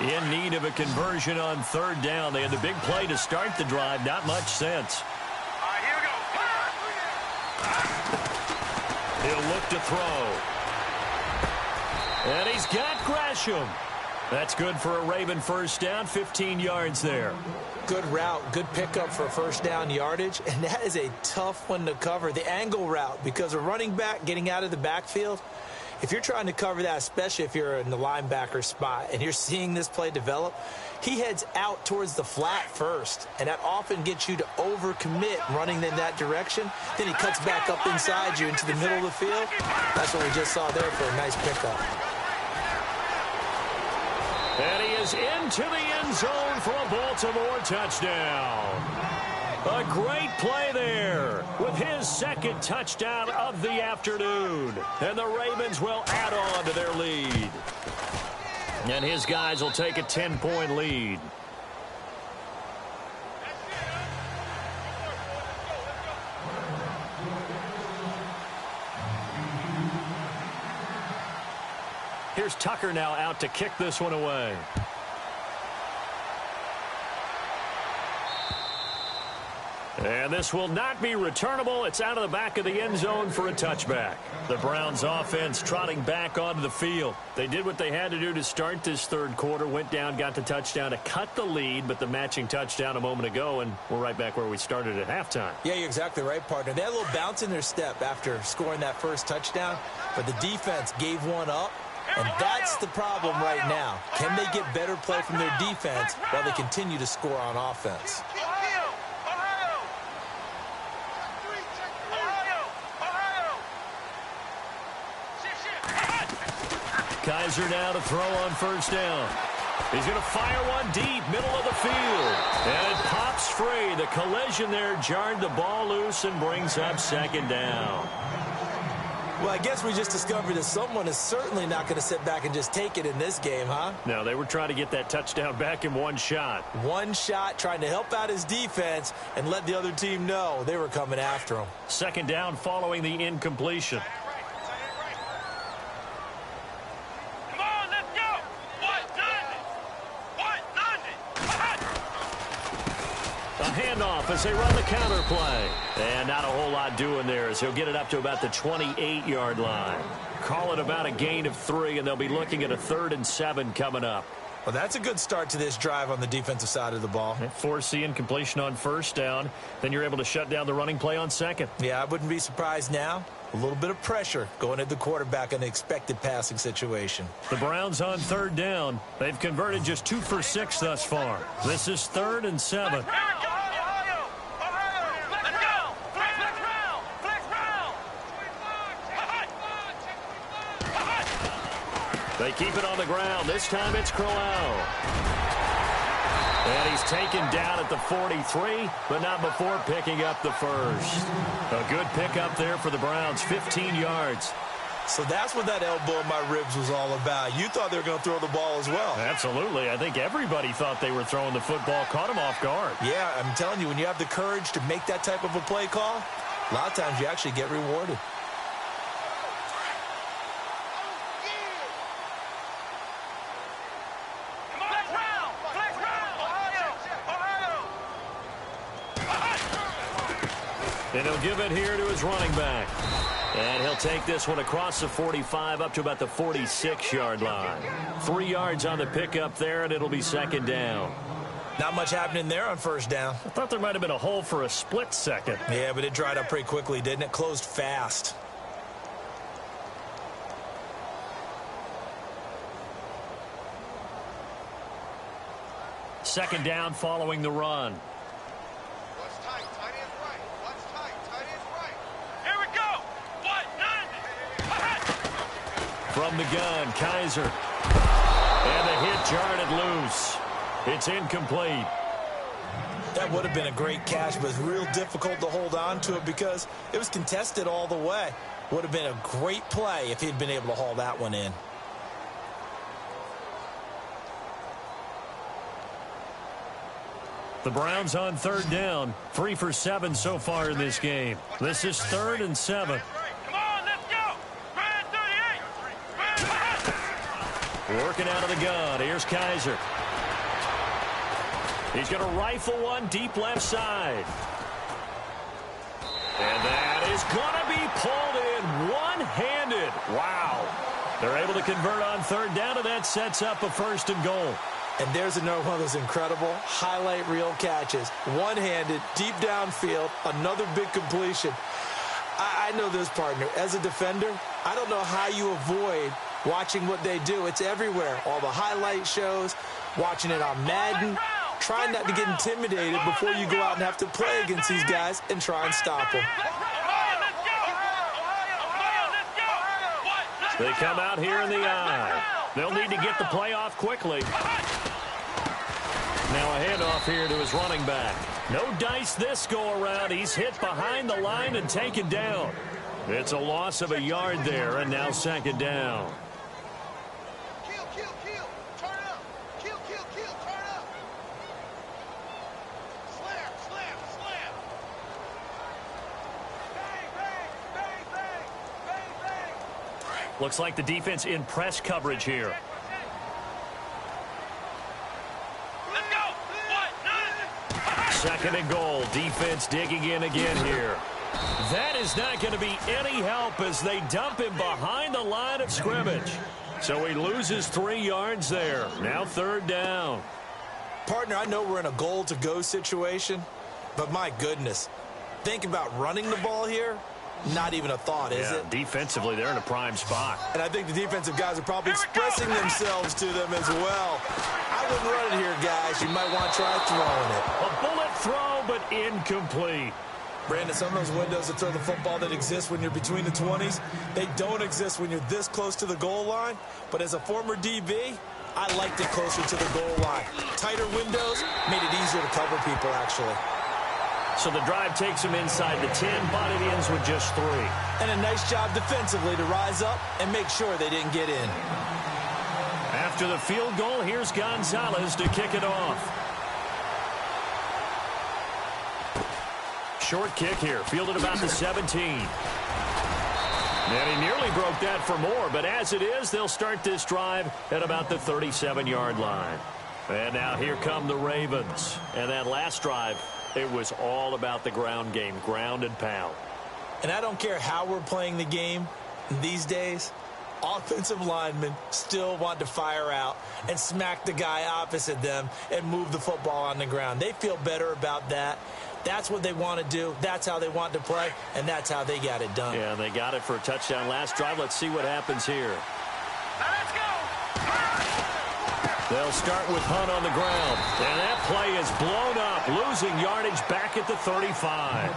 In need of a conversion on third down. They had the big play to start the drive. Not much sense. All right, here we go. He'll look to throw. And he's got Gresham. That's good for a Raven first down. 15 yards there. Good route, good pickup for first down yardage, and that is a tough one to cover. The angle route, because a running back getting out of the backfield, if you're trying to cover that, especially if you're in the linebacker spot and you're seeing this play develop, he heads out towards the flat first, and that often gets you to overcommit running in that direction. Then he cuts back up inside you into the middle of the field. That's what we just saw there for a nice pickup. And he is into the end zone for a Baltimore touchdown. A great play there with his second touchdown of the afternoon. And the Ravens will add on to their lead. And his guys will take a 10-point lead. Here's Tucker now out to kick this one away. And this will not be returnable. It's out of the back of the end zone for a touchback. The Browns offense trotting back onto the field. They did what they had to do to start this third quarter. Went down, got the touchdown to cut the lead, but the matching touchdown a moment ago, and we're right back where we started at halftime. Yeah, you're exactly right, partner. They had a little bounce in their step after scoring that first touchdown, but the defense gave one up, and that's the problem right now. Can they get better play from their defense while they continue to score on offense? Kaiser now to throw on first down. He's going to fire one deep, middle of the field. And it pops free. The collision there jarred the ball loose and brings up second down. Well, I guess we just discovered that someone is certainly not going to sit back and just take it in this game, huh? No, they were trying to get that touchdown back in one shot. One shot, trying to help out his defense and let the other team know they were coming after him. Second down following the incompletion. Handoff as they run the counter play. And not a whole lot doing there as he'll get it up to about the 28-yard line. call it about a gain of 3, and they'll be looking at a 3rd and 7 coming up. Well, that's a good start to this drive on the defensive side of the ball. Forcing incompletion on 1st down. Then you're able to shut down the running play on 2nd. Yeah, I wouldn't be surprised now. A little bit of pressure going at the quarterback in an expected passing situation. The Browns on 3rd down. They've converted just 2 for 6 thus far. This is 3rd and 7. They keep it on the ground. This time it's Crowell. And he's taken down at the 43, but not before picking up the 1st. A good pickup there for the Browns, 15 yards. So that's what that elbow in my ribs was all about. You thought they were going to throw the ball as well. Absolutely. I think everybody thought they were throwing the football, caught him off guard. Yeah, I'm telling you, when you have the courage to make that type of a play call, a lot of times you actually get rewarded. And he'll give it here to his running back. And he'll take this one across the 45 up to about the 46-yard line. 3 yards on the pickup there, and it'll be 2nd down. Not much happening there on 1st down. I thought there might have been a hole for a split second. Yeah, but it dried up pretty quickly, didn't it? Closed fast. Second down following the run. From the gun, Kaiser. And the hit jarred it loose. It's incomplete. That would have been a great catch, but it's real difficult to hold on to it because it was contested all the way. Would have been a great play if he'd been able to haul that one in. The Browns on 3rd down. 3 for 7 so far in this game. This is 3rd and 7. Working out of the gun. Here's Kaiser. He's going to rifle one deep left side. And that is going to be pulled in one-handed. Wow. They're able to convert on 3rd down, and that sets up a 1st and goal. And there's another one of those incredible highlight reel catches. One-handed, deep downfield, another big completion. I know this, partner. As a defender, I don't know how you avoid watching what they do. It's everywhere. All the highlight shows, watching it on Madden, trying not to get intimidated before you go out and have to play against these guys and try and stop them. They come out here in the eye. They'll need to get the play off quickly. Now a handoff here to his running back. No dice this go-around. He's hit behind the line and taken down. It's a loss of a yard there, and now 2nd down. Looks like the defense in press coverage here. Let's go. 2nd and goal. Defense digging in again here. That is not going to be any help as they dump him behind the line of scrimmage. So he loses 3 yards there. Now 3rd down. Partner, I know we're in a goal-to-go situation, but my goodness, think about running the ball here. Not even a thought, is it? Defensively, they're in a prime spot. And I think the defensive guys are probably expressing themselves to them as well. I wouldn't run it here, guys. You might want to try throwing it. A bullet throw, but incomplete. Brandon, some of those windows to throw the football that exist when you're between the 20s, they don't exist when you're this close to the goal line. But as a former DB, I liked it closer to the goal line. Tighter windows made it easier to cover people, actually. So the drive takes him inside the 10, but it ends with just 3. And a nice job defensively to rise up and make sure they didn't get in. After the field goal, here's Gonzalez to kick it off. Short kick here, fielded about the 17. And he nearly broke that for more, but as it is, they'll start this drive at about the 37-yard line. And now here come the Ravens. And that last drive, it was all about the ground game, ground and pound. And I don't care how we're playing the game these days, offensive linemen still want to fire out and smack the guy opposite them and move the football on the ground. They feel better about that. That's what they want to do. That's how they want to play, and that's how they got it done. Yeah, they got it for a touchdown last drive. Let's see what happens here. Now let's go. They'll start with Hunt on the ground, and that play is blown up, losing yardage back at the 35.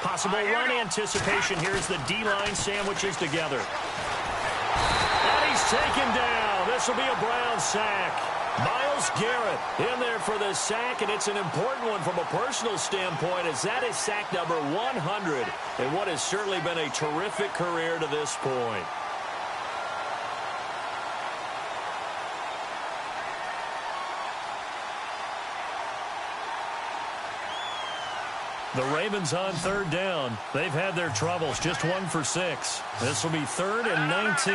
Possible run anticipation. Here's the D-line sandwiches together. And he's taken down. This will be a Brown sack. Myles Garrett in there for the sack, and it's an important one from a personal standpoint, as that is sack number 100 in what has certainly been a terrific career to this point. The Ravens on third down. They've had their troubles, just 1 for 6. This will be 3rd and 19.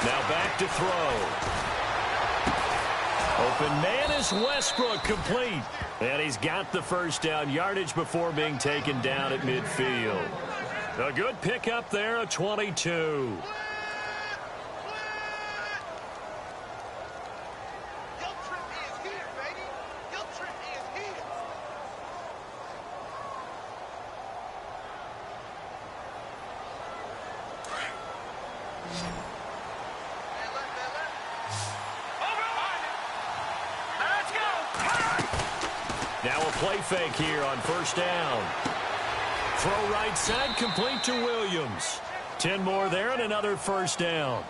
Now back to throw. Open man is Westbrook, complete. And he's got the first down, yardage before being taken down at midfield. A good pickup there, a 22. Now a play fake here on first down. Throw right side, complete to Williams. 10 more there and another first down.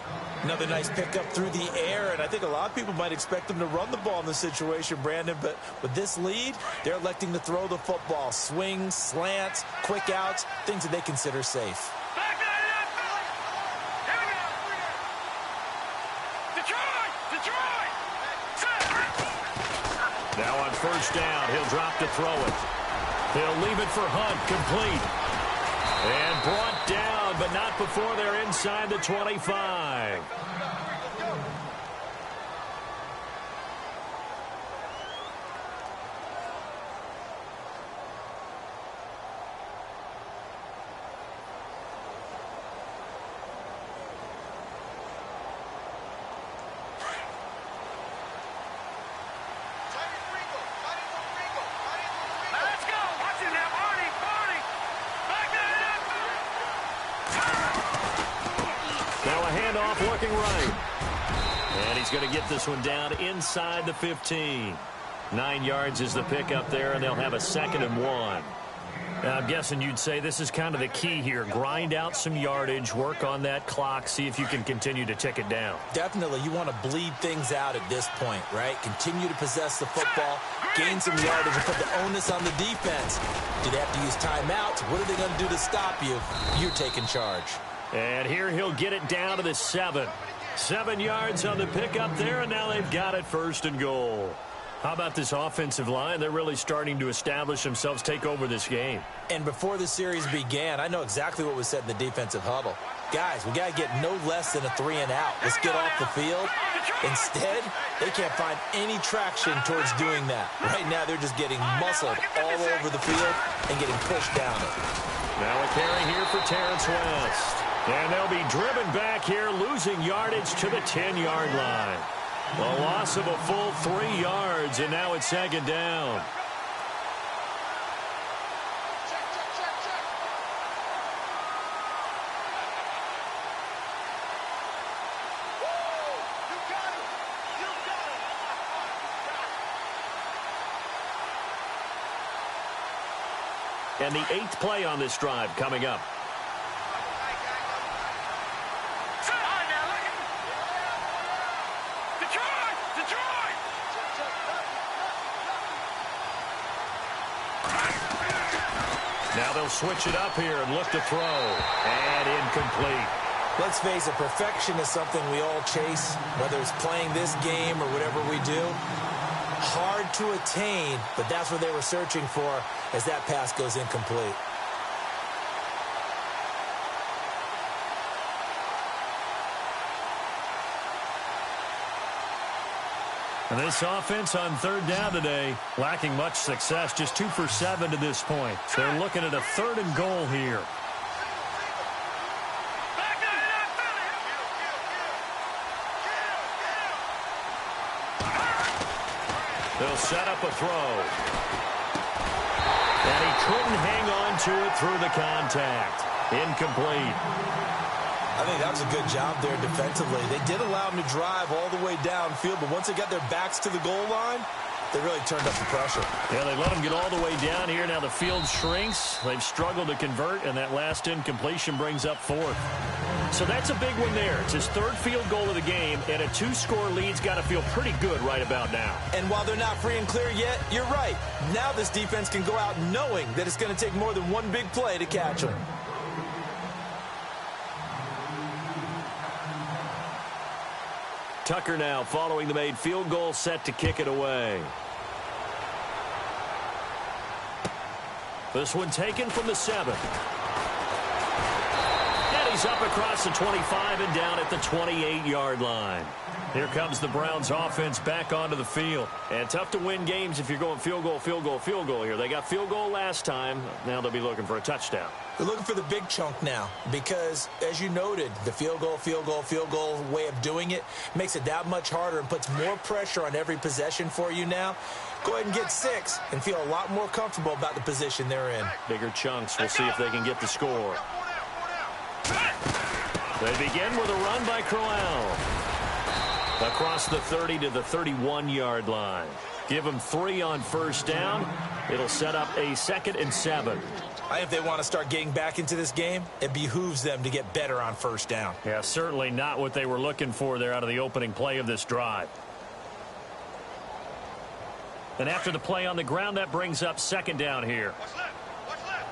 Another nice pickup through the air, and I think a lot of people might expect them to run the ball in this situation, Brandon, but with this lead, they're electing to throw the football. Swings, slants, quick outs, things that they consider safe. Now on first down, he'll drop to throw it. He'll leave it for Hunt, complete. And brought down, but not before they're inside the 25. Looking right. And he's going to get this one down inside the 15. 9 yards is the pickup there, and they'll have a 2nd and 1. Now, I'm guessing you'd say this is kind of the key here. Grind out some yardage, work on that clock, see if you can continue to tick it down. Definitely. You want to bleed things out at this point, right? Continue to possess the football, gain some yardage, and put the onus on the defense. Do they have to use timeouts? What are they going to do to stop you? You're taking charge. And here he'll get it down to the 7. 7 yards on the pickup there, and now they've got it 1st and goal. How about this offensive line? They're really starting to establish themselves, take over this game. And before the series began, I know exactly what was said in the defensive huddle. Guys, we got to get no less than a 3 and out. Let's get off the field. Instead, they can't find any traction towards doing that. Right now, they're just getting muscled all over the field and getting pushed down it. Now a carry here for Terrence West. And they'll be driven back here, losing yardage to the 10-yard line. A loss of a full 3 yards, and now it's 2nd down. And the 8th play on this drive coming up. Now they'll switch it up here and look to throw. And incomplete. Let's face it, perfection is something we all chase, whether it's playing this game or whatever we do. Hard to attain, but that's what they were searching for as that pass goes incomplete. And this offense on third down today, lacking much success, just 2 for 7 to this point. So they're looking at a 3rd and goal here. They'll set up a throw. And he couldn't hang on to it through the contact. Incomplete. I think that was a good job there defensively. They did allow them to drive all the way downfield, but once they got their backs to the goal line, they really turned up the pressure. Yeah, they let them get all the way down here. Now the field shrinks. They've struggled to convert, and that last incompletion brings up 4th. So that's a big one there. It's his 3rd field goal of the game, and a 2-score lead's got to feel pretty good right about now. And while they're not free and clear yet, you're right. Now this defense can go out knowing that it's going to take more than one big play to catch them. Tucker now following the made field goal, set to kick it away. This one taken from the 7. And he's up across the 25 and down at the 28-yard line. Here comes the Browns offense back onto the field. And tough to win games if you're going field goal, field goal, field goal here. They got field goal last time. Now they'll be looking for a touchdown. They're looking for the big chunk now because, as you noted, the field goal way of doing it makes it that much harder and puts more pressure on every possession for you now. Go ahead and get 6 and feel a lot more comfortable about the position they're in. Bigger chunks. We'll see if they can get the score. They begin with a run by Crowell. Across the 30 to the 31-yard line. Give them 3 on first down. It'll set up a 2nd and 7. If they want to start getting back into this game, it behooves them to get better on first down. Yeah, certainly not what they were looking for there out of the opening play of this drive. And after the play on the ground, that brings up 2nd down here. What's left?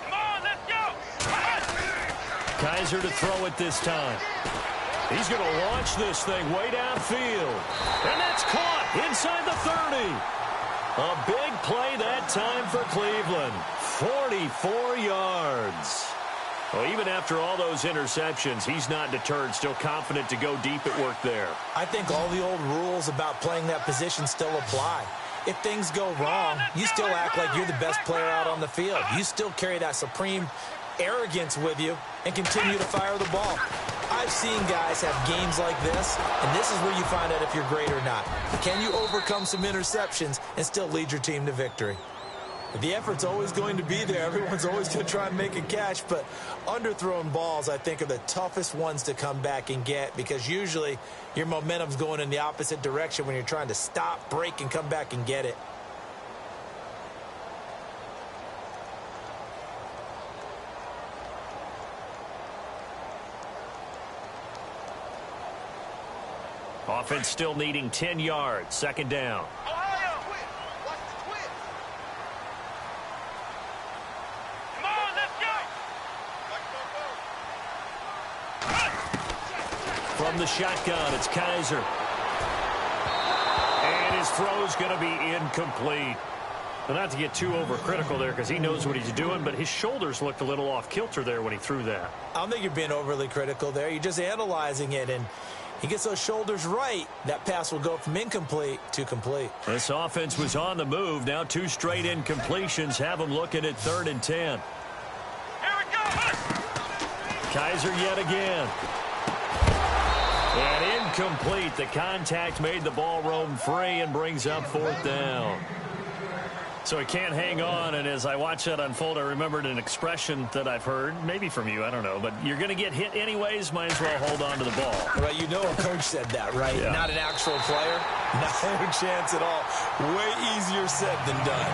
Come on, let's go! Kaiser to throw it this time. He's going to launch this thing way downfield. And that's caught inside the 30. A big play that time for Cleveland. 44 yards. Well, even after all those interceptions, he's not deterred, still confident to go deep at work there. I think all the old rules about playing that position still apply. If things go wrong, you still act like you're the best player out on the field. You still carry that supreme arrogance with you and continue to fire the ball. I've seen guys have games like this, and this is where you find out if you're great or not. Can you overcome some interceptions and still lead your team to victory? The effort's always going to be there. Everyone's always going to try and make a catch, but underthrown balls, I think, are the toughest ones to come back and get because usually your momentum's going in the opposite direction when you're trying to stop, break, and come back and get it. Offense still needing 10 yards. 2nd down. Ohio! Watch the twist! Come on, let's go! From the shotgun, it's Kaiser. And his throw's going to be incomplete. Well, not to get too overcritical there because he knows what he's doing, but his shoulders looked a little off kilter there when he threw that. I don't think you're being overly critical there. You're just analyzing it, and he gets those shoulders right. That pass will go from incomplete to complete. This offense was on the move. Now 2 straight incompletions have them looking at 3rd and 10. Here we go! Kaiser yet again. And incomplete. The contact made the ball roam free and brings up 4th down. So he can't hang on, and as I watch that unfold, I remembered an expression that I've heard, maybe from you, I don't know, but you're going to get hit anyways, might as well hold on to the ball. Right, you know a coach said that, right? Yeah. Not an actual player. Not a chance at all. Way easier said than done.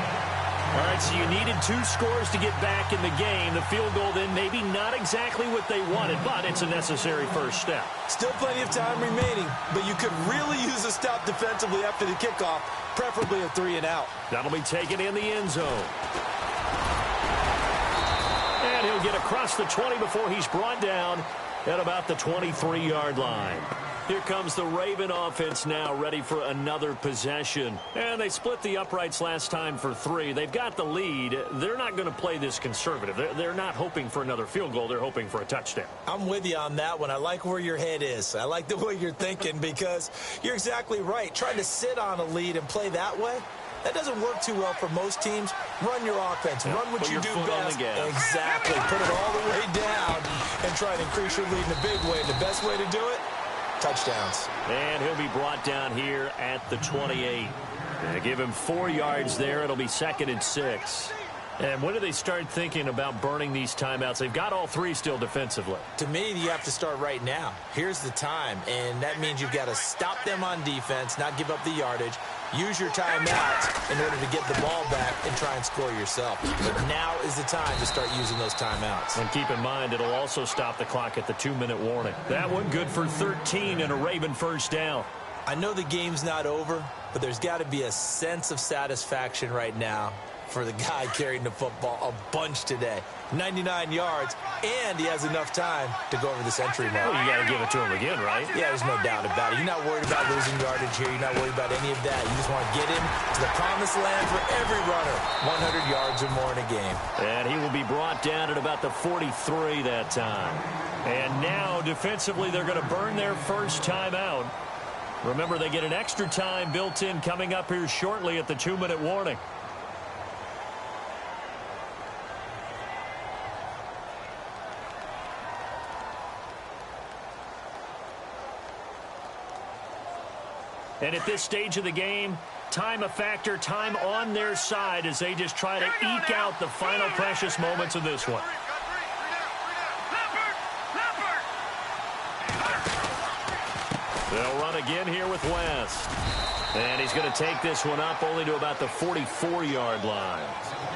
All right, so you needed 2 scores to get back in the game. The field goal then maybe not exactly what they wanted, but it's a necessary first step. Still plenty of time remaining, but you could really use a stop defensively after the kickoff, preferably a 3 and out. That'll be taken in the end zone. And he'll get across the 20 before he's brought down at about the 23-yard line. Here comes the Raven offense now, ready for another possession. And they split the uprights last time for 3. They've got the lead. They're not going to play this conservative. They're not hoping for another field goal. They're hoping for a touchdown. I'm with you on that one. I like where your head is. I like the way you're thinking because you're exactly right. Trying to sit on a lead and play that way, that doesn't work too well for most teams. Run your offense. Run what you do best. Exactly. Put it all the way down and try and increase your lead in a big way. And the best way to do it, touchdowns. And he'll be brought down here at the 28. Give him 4 yards there. It'll be 2nd and 6. And when do they start thinking about burning these timeouts? They've got all 3 still defensively. To me, you have to start right now. Here's the time, and that means you've got to stop them on defense, not give up the yardage, use your timeouts in order to get the ball back and try and score yourself. But now is the time to start using those timeouts. And keep in mind, it'll also stop the clock at the 2-minute warning. That one good for 13 and a Raven first down. I know the game's not over, but there's got to be a sense of satisfaction right now for the guy carrying the football a bunch today. 99 yards, and he has enough time to go over this entry mark. Well, you got to give it to him again, right? Yeah, there's no doubt about it. You're not worried about losing yardage here. You're not worried about any of that. You just want to get him to the promised land for every runner. 100 yards or more in a game. And he will be brought down at about the 43 that time. And now, defensively, they're going to burn their first time out. Remember, they get an extra time built in coming up here shortly at the 2-minute warning. And at this stage of the game, time a factor, time on their side as they just try to eke out the final precious moments of this one. They'll run again here with West. And he's going to take this one up only to about the 44-yard line.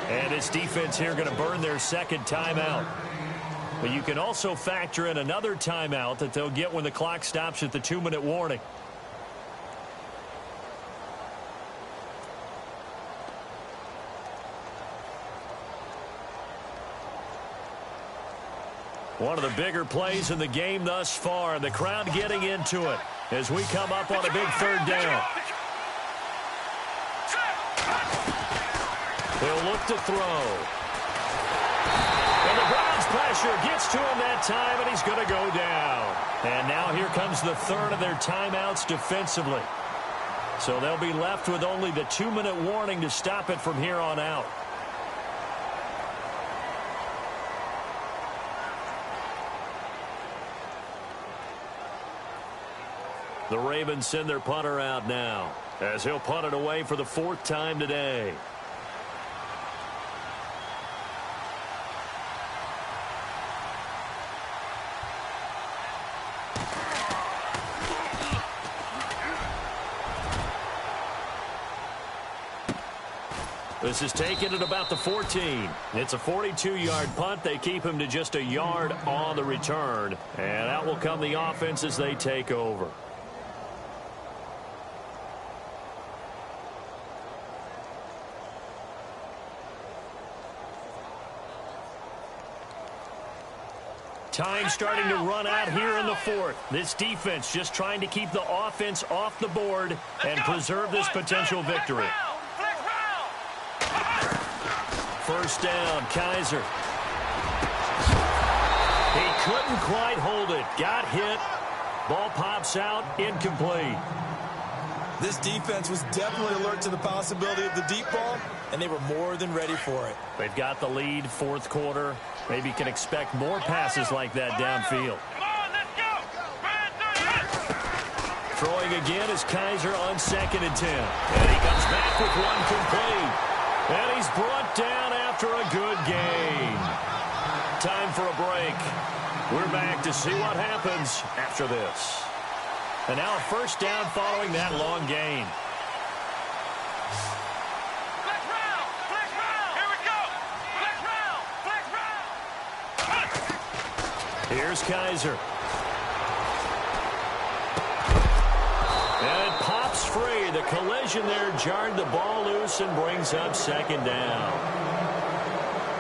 And his defense here going to burn their second timeout. But you can also factor in another timeout that they'll get when the clock stops at the 2-minute warning. One of the bigger plays in the game thus far, and the crowd getting into it as we come up on a big 3rd down. He'll look to throw. And the Browns pressure gets to him that time, and he's going to go down. And now here comes the 3rd of their timeouts defensively. So they'll be left with only the 2-minute warning to stop it from here on out. The Ravens send their punter out now as he'll punt it away for the 4th time today. This is taken at about the 14. It's a 42-yard punt. They keep him to just a yard on the return. And out will come the offense as they take over. Time starting to run out here in the 4th. This defense just trying to keep the offense off the board and preserve this potential victory. First down, Kaiser. He couldn't quite hold it. Got hit. Ball pops out, incomplete. This defense was definitely alert to the possibility of the deep ball, and they were more than ready for it. They've got the lead, 4th quarter. Maybe can expect more passes like that downfield. Throwing again is Kaiser on 2nd and 10. And he comes back with one complete. And he's brought down after a good gain. Time for a break. We're back to see what happens after this. And now a first down following that long gain. Here's Kaiser. And it pops free. The collision there jarred the ball loose and brings up 2nd down.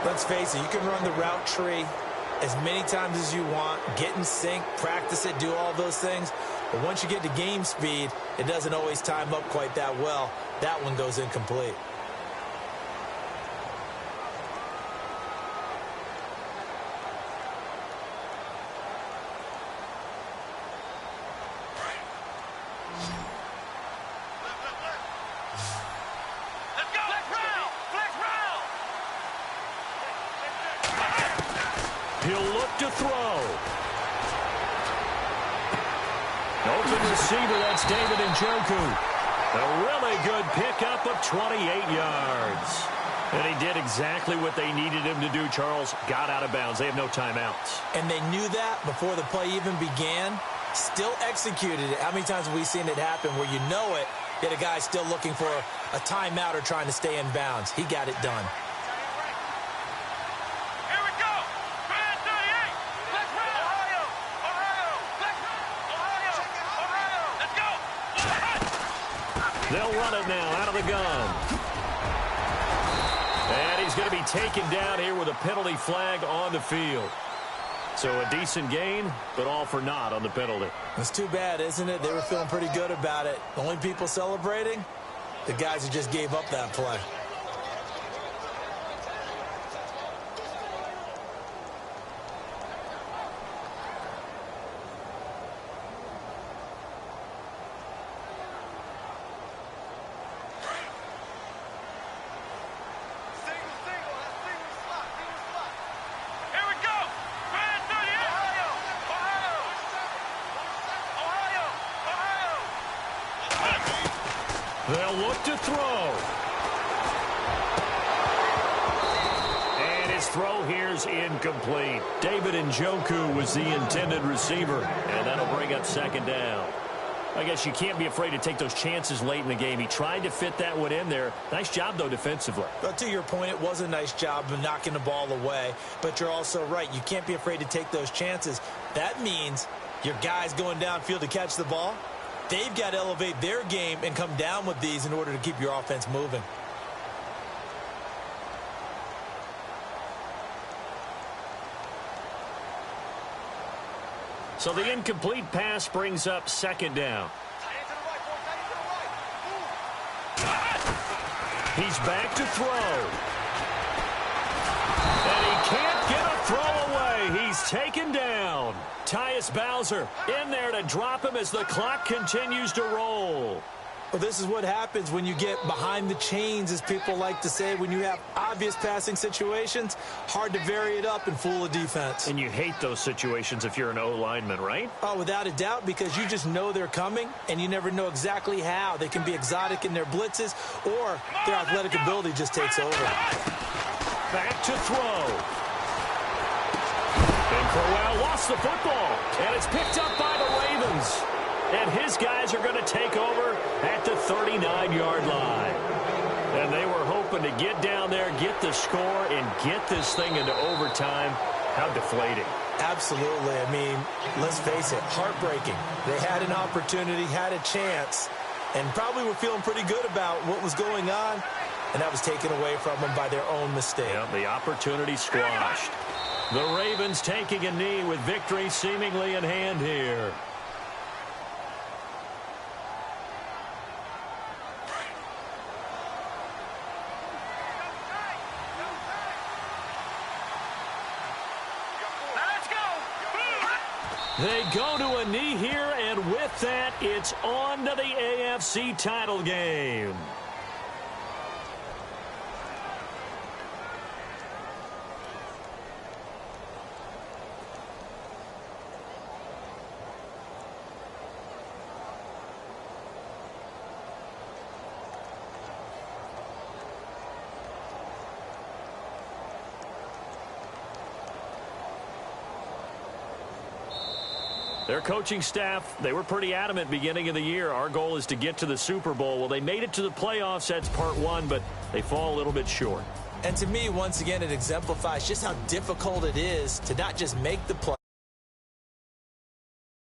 Let's face it, you can run the route tree as many times as you want, get in sync, practice it, do all those things. But once you get to game speed, it doesn't always time up quite that well. That one goes incomplete. He'll look to throw. Open receiver, that's David Njoku. A really good pickup of 28 yards. And he did exactly what they needed him to do, Charles. Got out of bounds. They have no timeouts. And they knew that before the play even began. Still executed it. How many times have we seen it happen where you know it, yet a guy's still looking for a timeout or trying to stay in bounds? He got it done. They'll run it now out of the gun. And he's going to be taken down here with a penalty flag on the field. So a decent gain, but all for naught on the penalty. It's too bad, isn't it? They were feeling pretty good about it. The only people celebrating, the guys who just gave up that play. They'll look to throw. And his throw here's incomplete. David Njoku was the intended receiver, and that'll bring up second down. I guess you can't be afraid to take those chances late in the game. He tried to fit that one in there. Nice job, though, defensively. But to your point, it was a nice job of knocking the ball away. But you're also right. You can't be afraid to take those chances. That means your guys going downfield to catch the ball, they've got to elevate their game and come down with these in order to keep your offense moving. So the incomplete pass brings up second down. He's back to throw. And he can't get a throw away. He's taken down. Tyus Bowser in there to drop him as the clock continues to roll. Well, this is what happens when you get behind the chains, as people like to say. When you have obvious passing situations, hard to vary it up and fool a defense. And you hate those situations if you're an O-lineman, right? Oh, without a doubt, because you just know they're coming, and you never know exactly how. They can be exotic in their blitzes, or their athletic ability just takes over. Back to throw. And Crowell lost the football, and it's picked up by the Ravens. And his guys are going to take over at the 39-yard line. And they were hoping to get down there, get the score, and get this thing into overtime. How deflating. Absolutely. I mean, let's face it, heartbreaking. They had an opportunity, had a chance, and probably were feeling pretty good about what was going on, and that was taken away from them by their own mistake. Yeah, the opportunity squashed. The Ravens taking a knee with victory seemingly in hand here. They go to a knee here, and with that, it's on to the AFC title game. Their coaching staff, they were pretty adamant beginning of the year. Our goal is to get to the Super Bowl. Well, they made it to the playoffs. That's part one, but they fall a little bit short. And to me, once again, it exemplifies just how difficult it is to not just make the play.